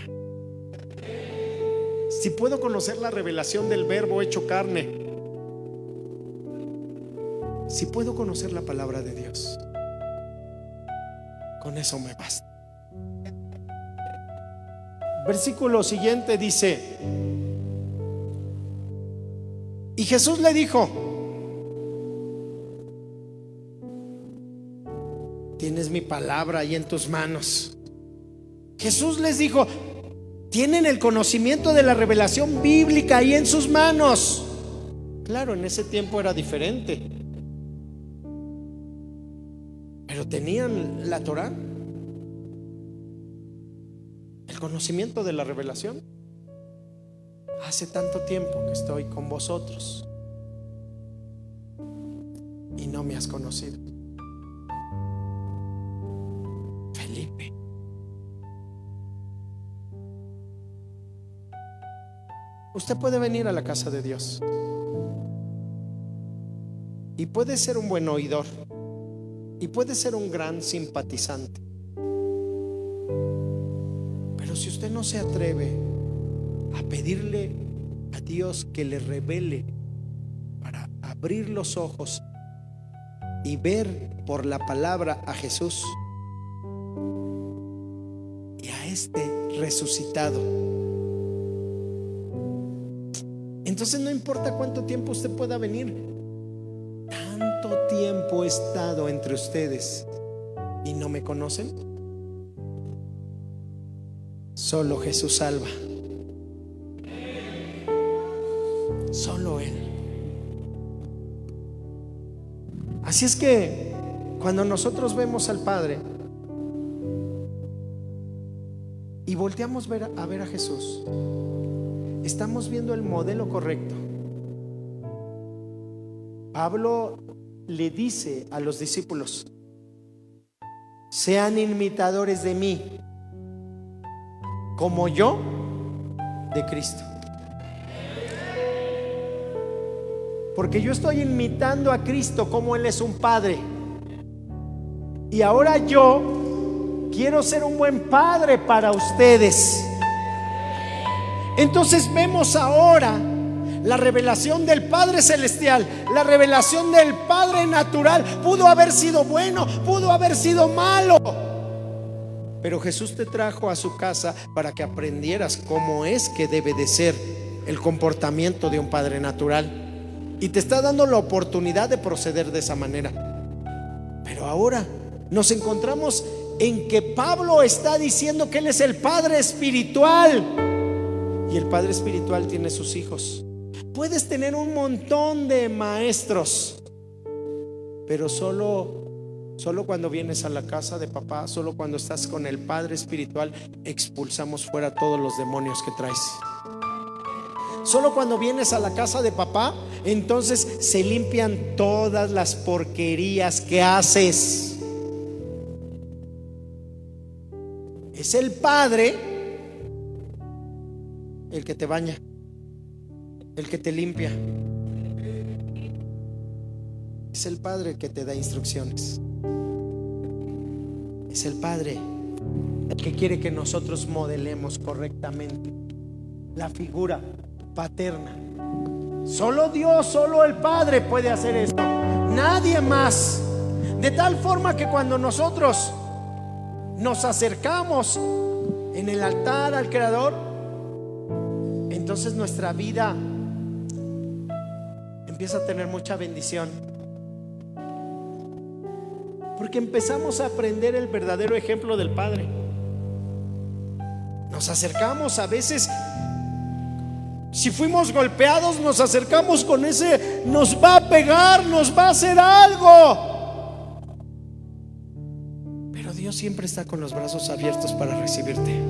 Si puedo conocer la revelación del Verbo hecho carne, si puedo conocer la palabra de Dios, con eso me basta. Versículo siguiente dice: y Jesús le dijo: tienes mi palabra ahí en tus manos. Jesús les dijo: tienen el conocimiento de la revelación bíblica ahí en sus manos. Claro, en ese tiempo era diferente, pero tenían la Torá, el conocimiento de la revelación. Hace tanto tiempo que estoy con vosotros y no me has conocido. Felipe, usted puede venir a la casa de Dios y puede ser un buen oidor y puede ser un gran simpatizante, pero si usted no se atreve a pedirle a Dios que le revele para abrir los ojos y ver por la palabra a Jesús y a este resucitado, entonces no importa cuánto tiempo usted pueda venir. Tanto tiempo he estado entre ustedes y no me conocen. Solo Jesús salva, solo Él. Así es que cuando nosotros vemos al Padre y volteamos a ver a Jesús, estamos viendo el modelo correcto. Pablo le dice a los discípulos: sean imitadores de mí, como yo de Cristo. Porque yo estoy imitando a Cristo como Él es un padre, y ahora yo quiero ser un buen padre para ustedes. Entonces vemos ahora la revelación del Padre Celestial, la revelación del Padre natural. Pudo haber sido bueno, pudo haber sido malo, pero Jesús te trajo a su casa para que aprendieras cómo es que debe de ser el comportamiento de un padre natural, y te está dando la oportunidad de proceder de esa manera. Pero ahora nos encontramos en que Pablo está diciendo que Él es el Padre espiritual, y el Padre espiritual tiene sus hijos. Puedes tener un montón de maestros, pero solo cuando vienes a la casa de papá, solo cuando estás con el Padre espiritual, expulsamos fuera todos los demonios que traes. Solo cuando vienes a la casa de papá, entonces se limpian todas las porquerías que haces. Es el Padre el que te baña, el que te limpia. Es el Padre el que te da instrucciones. Es el Padre el que quiere que nosotros modelemos correctamente la figura paterna. Solo Dios, solo el Padre puede hacer esto, nadie más. De tal forma que cuando nosotros nos acercamos en el altar al Creador, entonces nuestra vida empieza a tener mucha bendición, porque empezamos a aprender el verdadero ejemplo del Padre. Nos acercamos a veces, si fuimos golpeados, nos acercamos con ese, nos va a pegar, nos va a hacer algo. Pero Dios siempre está con los brazos abiertos para recibirte.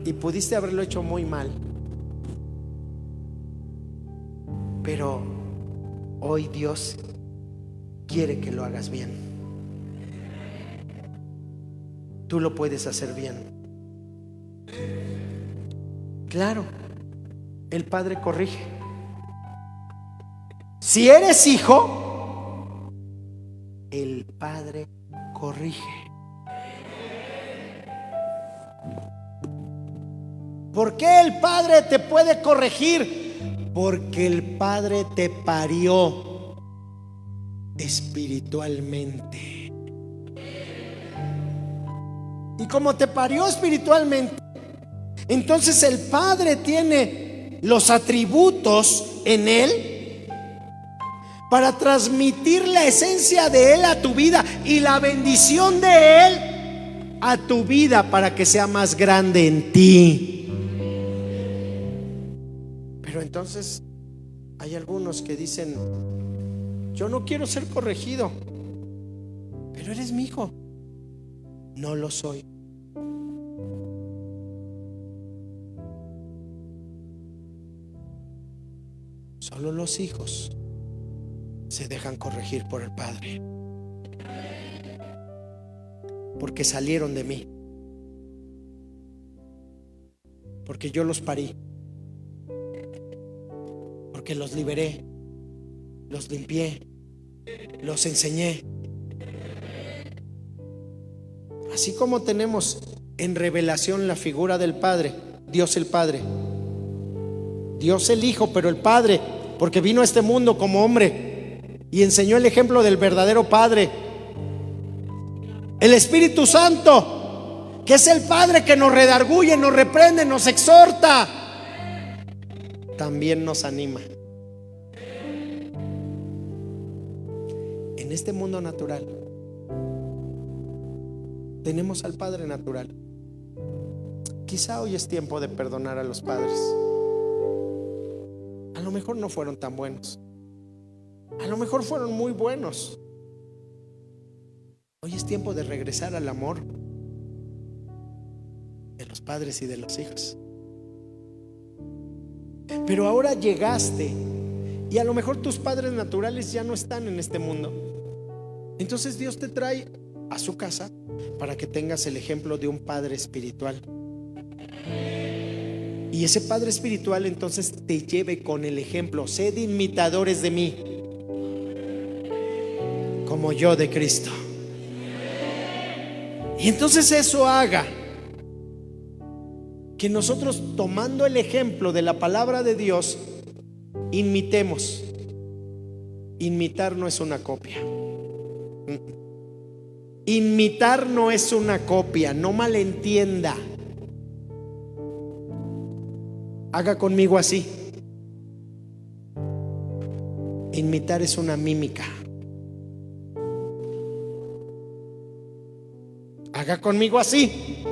Y pudiste haberlo hecho muy mal, pero hoy Dios quiere que lo hagas bien. Tú lo puedes hacer bien. Claro, el Padre corrige. Si eres hijo, el Padre corrige. ¿Por qué el Padre te puede corregir? Porque el Padre te parió espiritualmente. Y como te parió espiritualmente, entonces el Padre tiene los atributos en Él para transmitir la esencia de Él a tu vida y la bendición de Él a tu vida para que sea más grande en ti. Pero entonces hay algunos que dicen: yo no quiero ser corregido, pero eres mi hijo. No lo soy. Solo los hijos se dejan corregir por el Padre, porque salieron de mí, porque yo los parí, porque los liberé, los limpié, los enseñé. Así como tenemos en revelación la figura del Padre, Dios el Padre, Dios el Hijo, pero el Padre, porque vino a este mundo como hombre y enseñó el ejemplo del verdadero Padre. El Espíritu Santo, que es el Padre que nos redarguye, nos reprende, nos exhorta, también nos anima. En este mundo natural tenemos al Padre natural. Quizá hoy es tiempo de perdonar a los padres. A lo mejor no fueron tan buenos, a lo mejor fueron muy buenos. Hoy es tiempo de regresar al amor de los padres y de los hijos. Pero ahora llegaste y a lo mejor tus padres naturales ya no están en este mundo. Entonces Dios te trae a su casa para que tengas el ejemplo de un padre espiritual. Y ese Padre espiritual entonces te lleve con el ejemplo: sed imitadores de mí, como yo de Cristo. Y entonces eso haga que nosotros, tomando el ejemplo de la palabra de Dios, imitemos. Imitar no es una copia. Imitar no es una copia, no malentienda. Haga conmigo así. Imitar es una mímica. Haga conmigo así.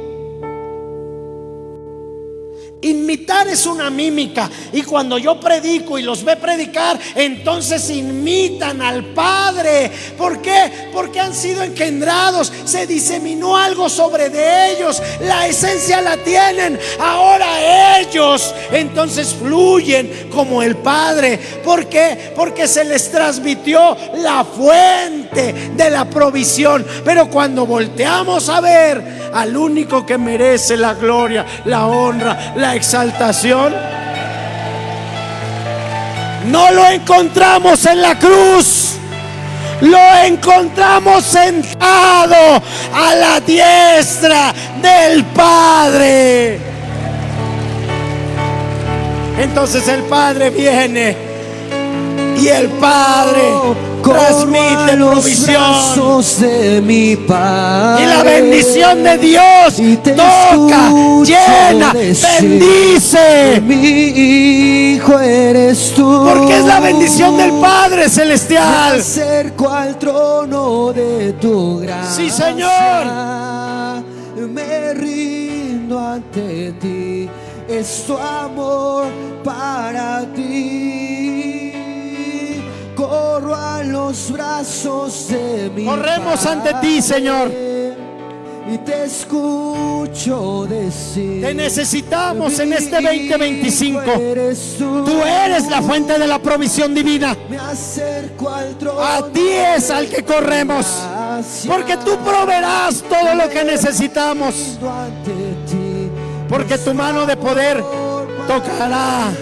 Imitar es una mímica. Y cuando yo predico y los ve predicar, entonces imitan al Padre. ¿Por qué? Porque han sido engendrados. Se diseminó algo sobre de ellos. La esencia la tienen. Ahora ellos entonces fluyen como el Padre. ¿Por qué? Porque se les transmitió la fuente de la provisión. Pero cuando volteamos a ver al único que merece la gloria, la honra, la exaltación, no lo encontramos en la cruz, lo encontramos sentado a la diestra del Padre. Entonces el Padre viene y el Padre transmite provisión de mi Padre, y la bendición de Dios toca, llena, bendice. Mi hijo eres tú, porque es la bendición del Padre celestial. Me acerco al trono de tu gracia. Sí, Señor. Me rindo ante ti, es tu amor para ti. Corro a los brazos de mi Corremos Padre, ante ti, Señor, y te escucho decir: te necesitamos en este 2025. Tú eres la fuente de la provisión divina. Me acerco al trono, a ti es al que corremos, porque tú proveerás todo lo que necesitamos, porque tu mano de poder tocará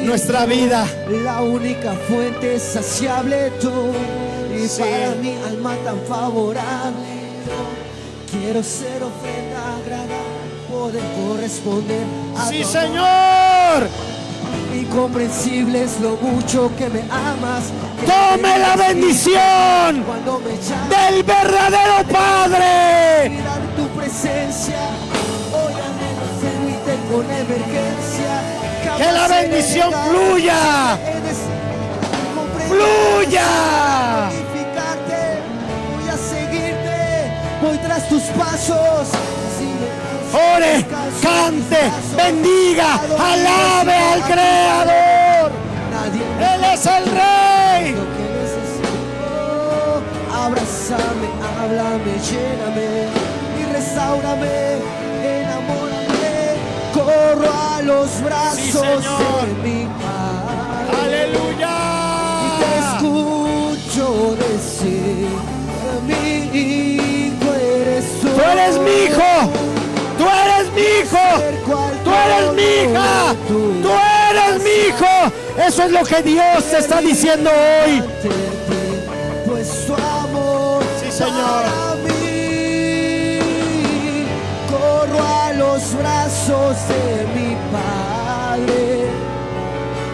nuestra vida. La única fuente saciable tú, y sí, para mi alma tan favorable. Quiero ser ofrenda agradable, poder corresponder a sí, tu Señor. Incomprensible es lo mucho que me amas. Tome la bendición cuando me llamas del verdadero Padre. Mirar tu presencia, hoy anhelo servirte con emergencia. Que la bendición fluya, fluya. Voy a seguirte, voy tras tus pasos. Ore, cante, bendiga, alabe al Creador. Él es el Rey. Abrázame, háblame, lléname y restáurame, enamórame. Corro a los brazos, sí, Señor, de mi Padre. Aleluya. Y te escucho decir: mi hijo eres tú. Tú eres mi hijo. Tú eres mi hijo. Tú eres mi hija. Tú eres mi hijo. Eso es lo que Dios te está diciendo hoy. Pues tu amor, sí, Señor, corro a los brazos de mi Padre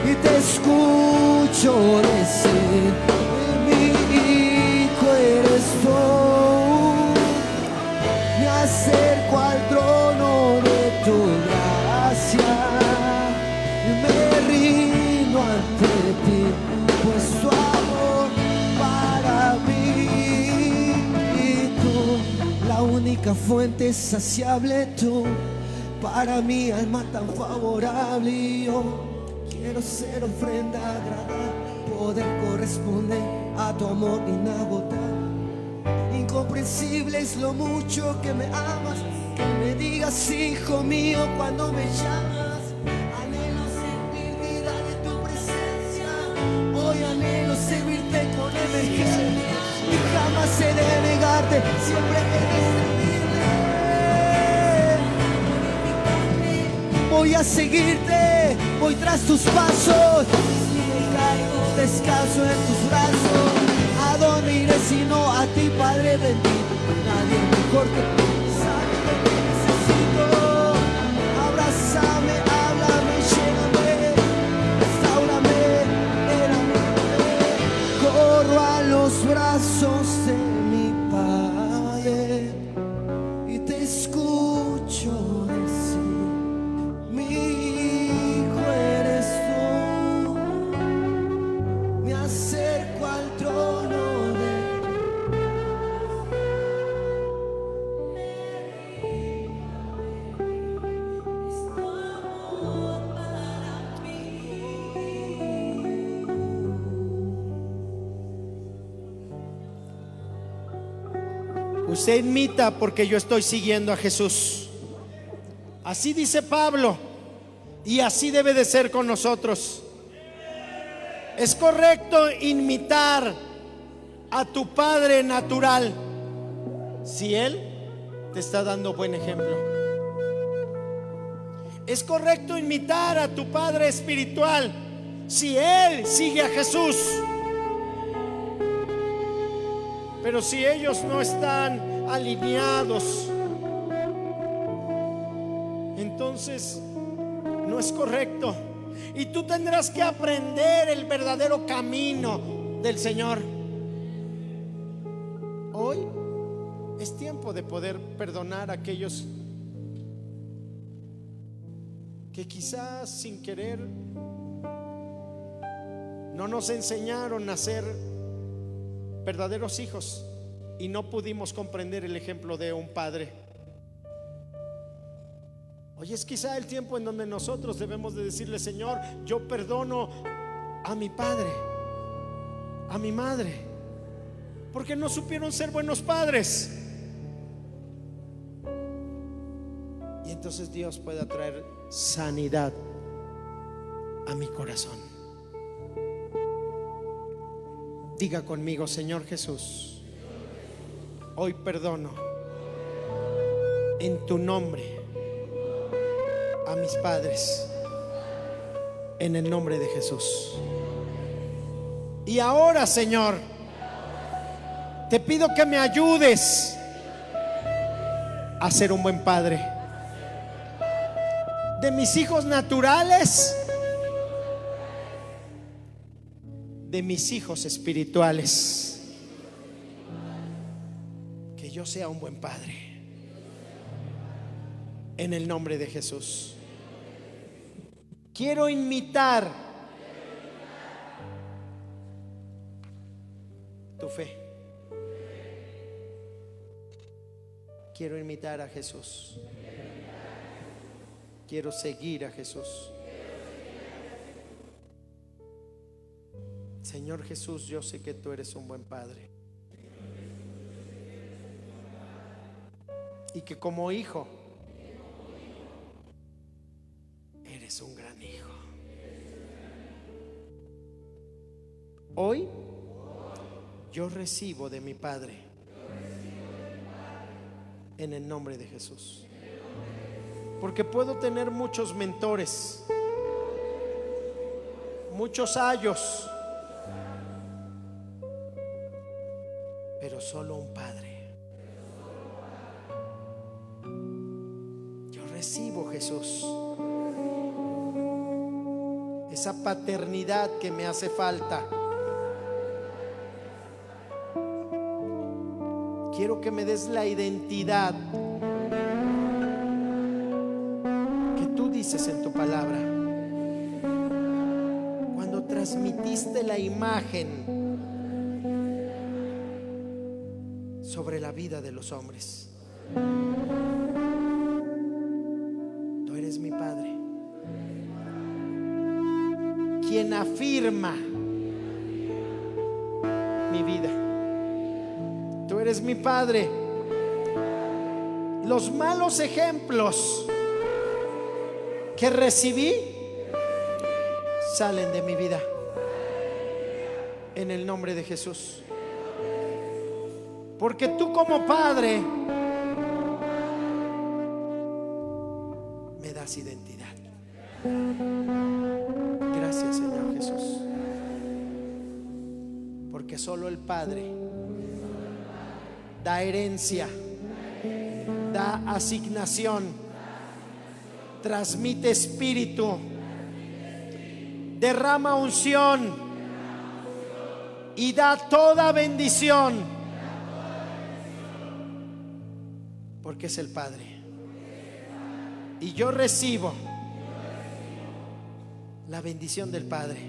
y te escucho decir: mi hijo eres tú. Me acerco al trono de tu gracia y me rindo ante ti, pues tu amor para mí y tú, la única fuente saciable tú, para mi alma tan favorable. Y yo quiero ser ofrenda agradable, poder corresponder a tu amor inagotable. Incomprensible es lo mucho que me amas, que me digas hijo mío cuando me llamas. Anhelo sentir vida de tu presencia, hoy anhelo servirte con emergencia y jamás he de negarte, siempre he de servirte. Voy a seguirte, voy tras tus pasos, si me caigo descanso en tus brazos. ¿A dónde iré sino a ti, Padre bendito? Nadie mejor que tú sabe lo que necesito. Abrázame, háblame, lléname, restaurame, enamórame. Corro a los brazos de mi Padre y te escucho decir: mi hijo eres tú. Me acerco al trono de Usted imita porque yo estoy siguiendo a Jesús. Así dice Pablo, y así debe de ser con nosotros. Es correcto imitar a tu padre natural si él te está dando buen ejemplo. Es correcto imitar a tu padre espiritual si él sigue a Jesús. Pero si ellos no están alineados, entonces no es correcto. Y tú tendrás que aprender el verdadero camino del Señor. Hoy es tiempo de poder perdonar a aquellos que quizás sin querer no nos enseñaron a ser verdaderos hijos y no pudimos comprender el ejemplo de un padre. Hoy es quizá el tiempo en donde nosotros debemos de decirle: Señor, yo perdono a mi padre, a mi madre, porque no supieron ser buenos padres. Y entonces Dios puede traer sanidad a mi corazón. Diga conmigo: Señor Jesús, hoy perdono en tu nombre a mis padres, en el nombre de Jesús. Y ahora, Señor, te pido que me ayudes a ser un buen padre de mis hijos naturales, de mis hijos espirituales. Que yo sea un buen padre, en el nombre de Jesús. Quiero imitar tu fe. Quiero imitar a Jesús. Quiero seguir a Jesús. Señor Jesús, yo sé que tú eres un buen padre y que como hijo eres un gran hijo. Hoy yo recibo de mi Padre en el nombre de Jesús, porque puedo tener muchos mentores, muchos ayos, pero solo un Padre. Yo recibo, Jesús, esa paternidad que me hace falta. Quiero que me des la identidad que tú dices en tu palabra, cuando transmitiste la imagen sobre la vida de los hombres. Tú eres mi Padre, quien afirma mi vida. Tú eres mi Padre. Los malos ejemplos que recibí salen de mi vida en el nombre de Jesús. Porque tú como Padre me das identidad. Gracias, Señor Jesús, porque solo el Padre da herencia, da asignación, transmite espíritu, derrama unción y da toda bendición, porque es el Padre. Y yo recibo la bendición del Padre,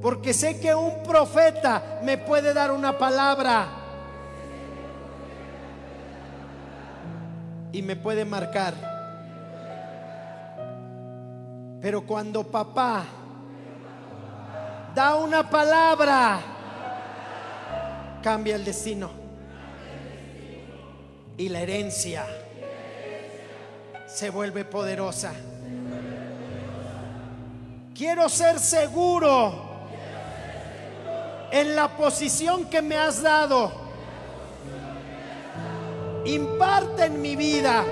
porque sé que un profeta me puede dar una palabra y me puede marcar. Pero cuando papá da una palabra cambia el destino. Y la herencia se vuelve poderosa. Quiero ser seguro en la posición que me has dado. Imparte en mi vida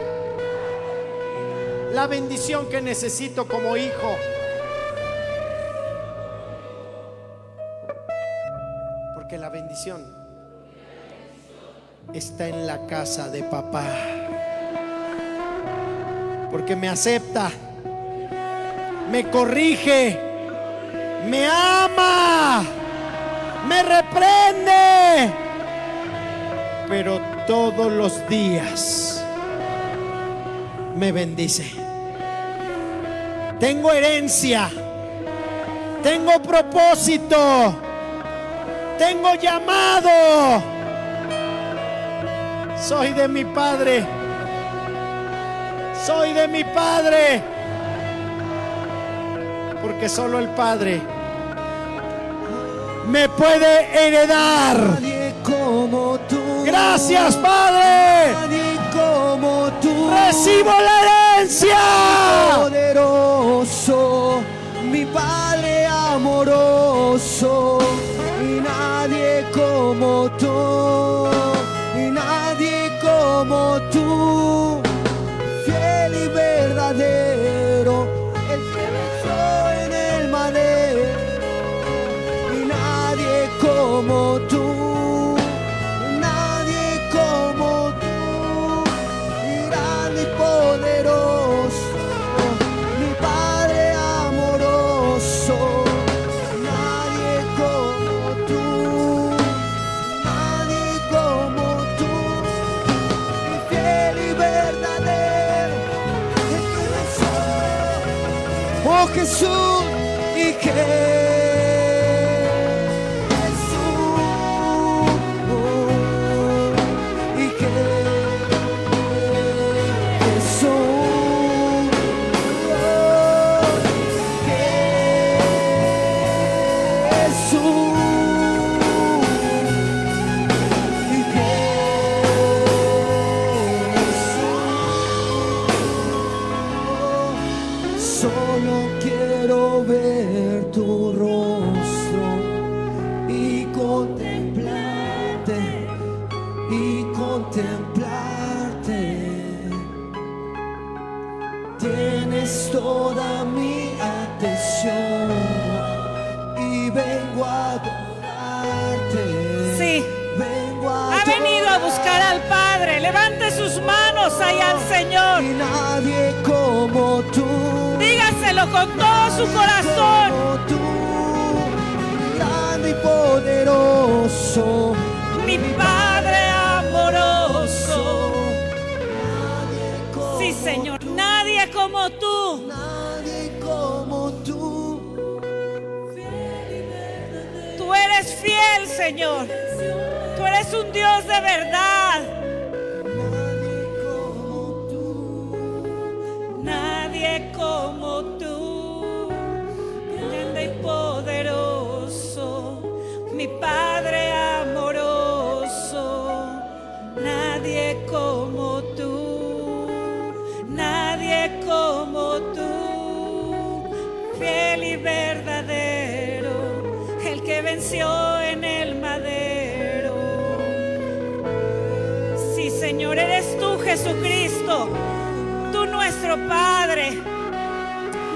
la bendición que necesito como hijo. Porque la bendición está en la casa de papá. Porque me acepta, me corrige, me ama, me reprende, pero todos los días me bendice. Tengo herencia, tengo propósito, tengo llamado. Soy de mi Padre, soy de mi Padre, porque solo el Padre me puede heredar. Nadie como tú. Gracias, Padre. Nadie como tú. Recibo la herencia. Poderoso, mi Padre amoroso, y nadie como tú, y nadie como tú, fiel y verdadero, el que besó en el madero, y nadie como tú, nadie como tú, y grande y poderoso, mi Padre amoroso, nadie como tú, nadie como tú, y fiel y verdadero, el que besó, oh Jesús, y que solo quiero ver tu rostro y contemplarte, y contemplarte. Tienes toda mi atención y vengo a adorarte. Sí. Vengo Ha venido a buscar al Padre. Levante sus manos ahí al Señor. y nadie como tú. Dígaselo con todo su corazón. Como tú, grande y poderoso, Mi Padre amoroso. nadie como Sí, Señor, nadie como tú. nadie como tú. Tú eres fiel, Señor. Tú eres un Dios de verdad. Nadie como tú. Nadie como tú, grande y poderoso, mi Padre amoroso. Nadie como tú, nadie como tú, fiel y verdadero, el que venció en el madero. Sí, Señor, eres tú, Jesucristo, tú nuestro Padre.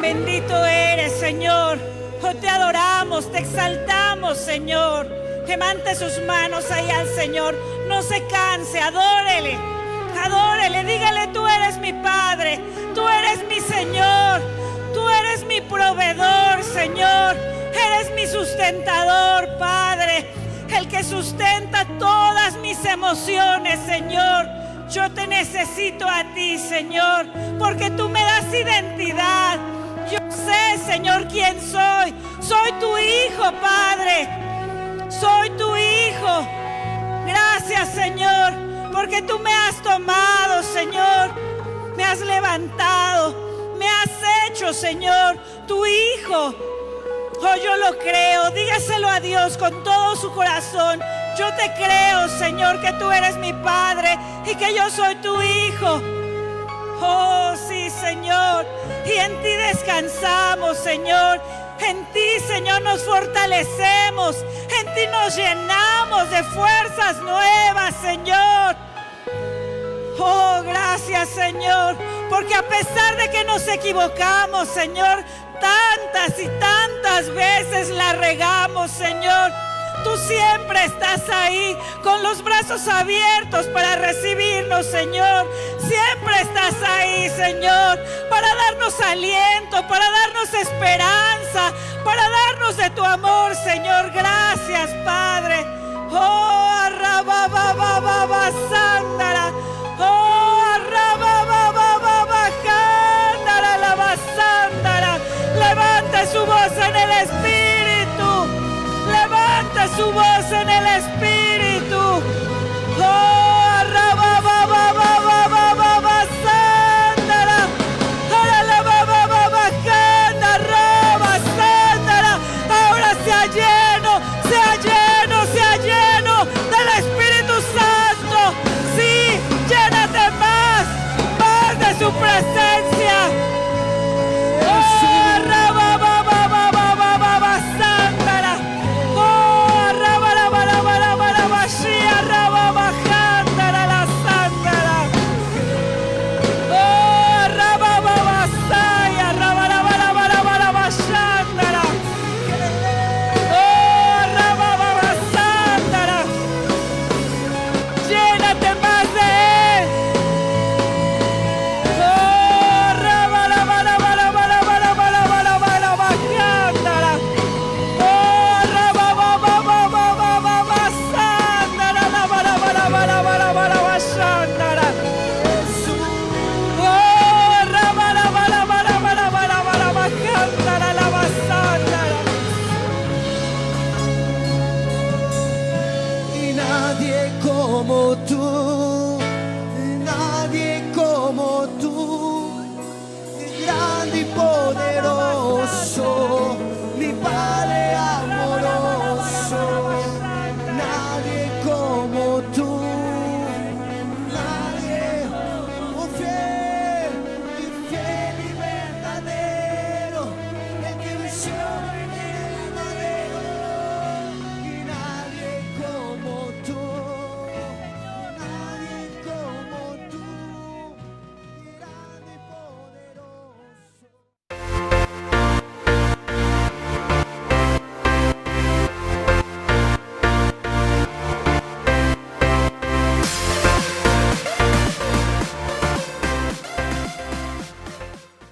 Bendito eres, Señor. Oh, te adoramos, te exaltamos, Señor. Levante sus manos ahí al Señor. No se canse, adórele. Adórele, dígale: tú eres mi Padre, tú eres mi Señor, tú eres mi proveedor, Señor. Eres mi sustentador, Padre, el que sustenta todas mis emociones, Señor. Yo te necesito a ti, Señor, porque tú me das identidad. Yo sé, Señor, quién soy. Soy tu hijo, Padre. Soy tu hijo. Gracias, Señor, porque tú me has tomado, Señor. Me has levantado. Me has hecho, Señor, tu hijo. Oh, yo lo creo. Dígaselo a Dios con todo su corazón. Yo te creo, Señor, que tú eres mi Padre y que yo soy tu Hijo. Oh, sí, Señor. Y en ti descansamos, Señor. En ti, Señor, nos fortalecemos. En ti nos llenamos de fuerzas nuevas, Señor. Oh, gracias, Señor. Porque a pesar de que nos equivocamos, Señor, tantas y tantas veces la regamos, Señor, tú siempre estás ahí con los brazos abiertos para recibirnos, Señor. Siempre estás ahí, Señor, para darnos aliento, para darnos esperanza, para darnos de tu amor, Señor. Gracias, Padre. Oh, arrabababababasandara. Oh, arrabababababajandara, la basandara. Levante su voz en el Espíritu. Levante su voz en el Espíritu.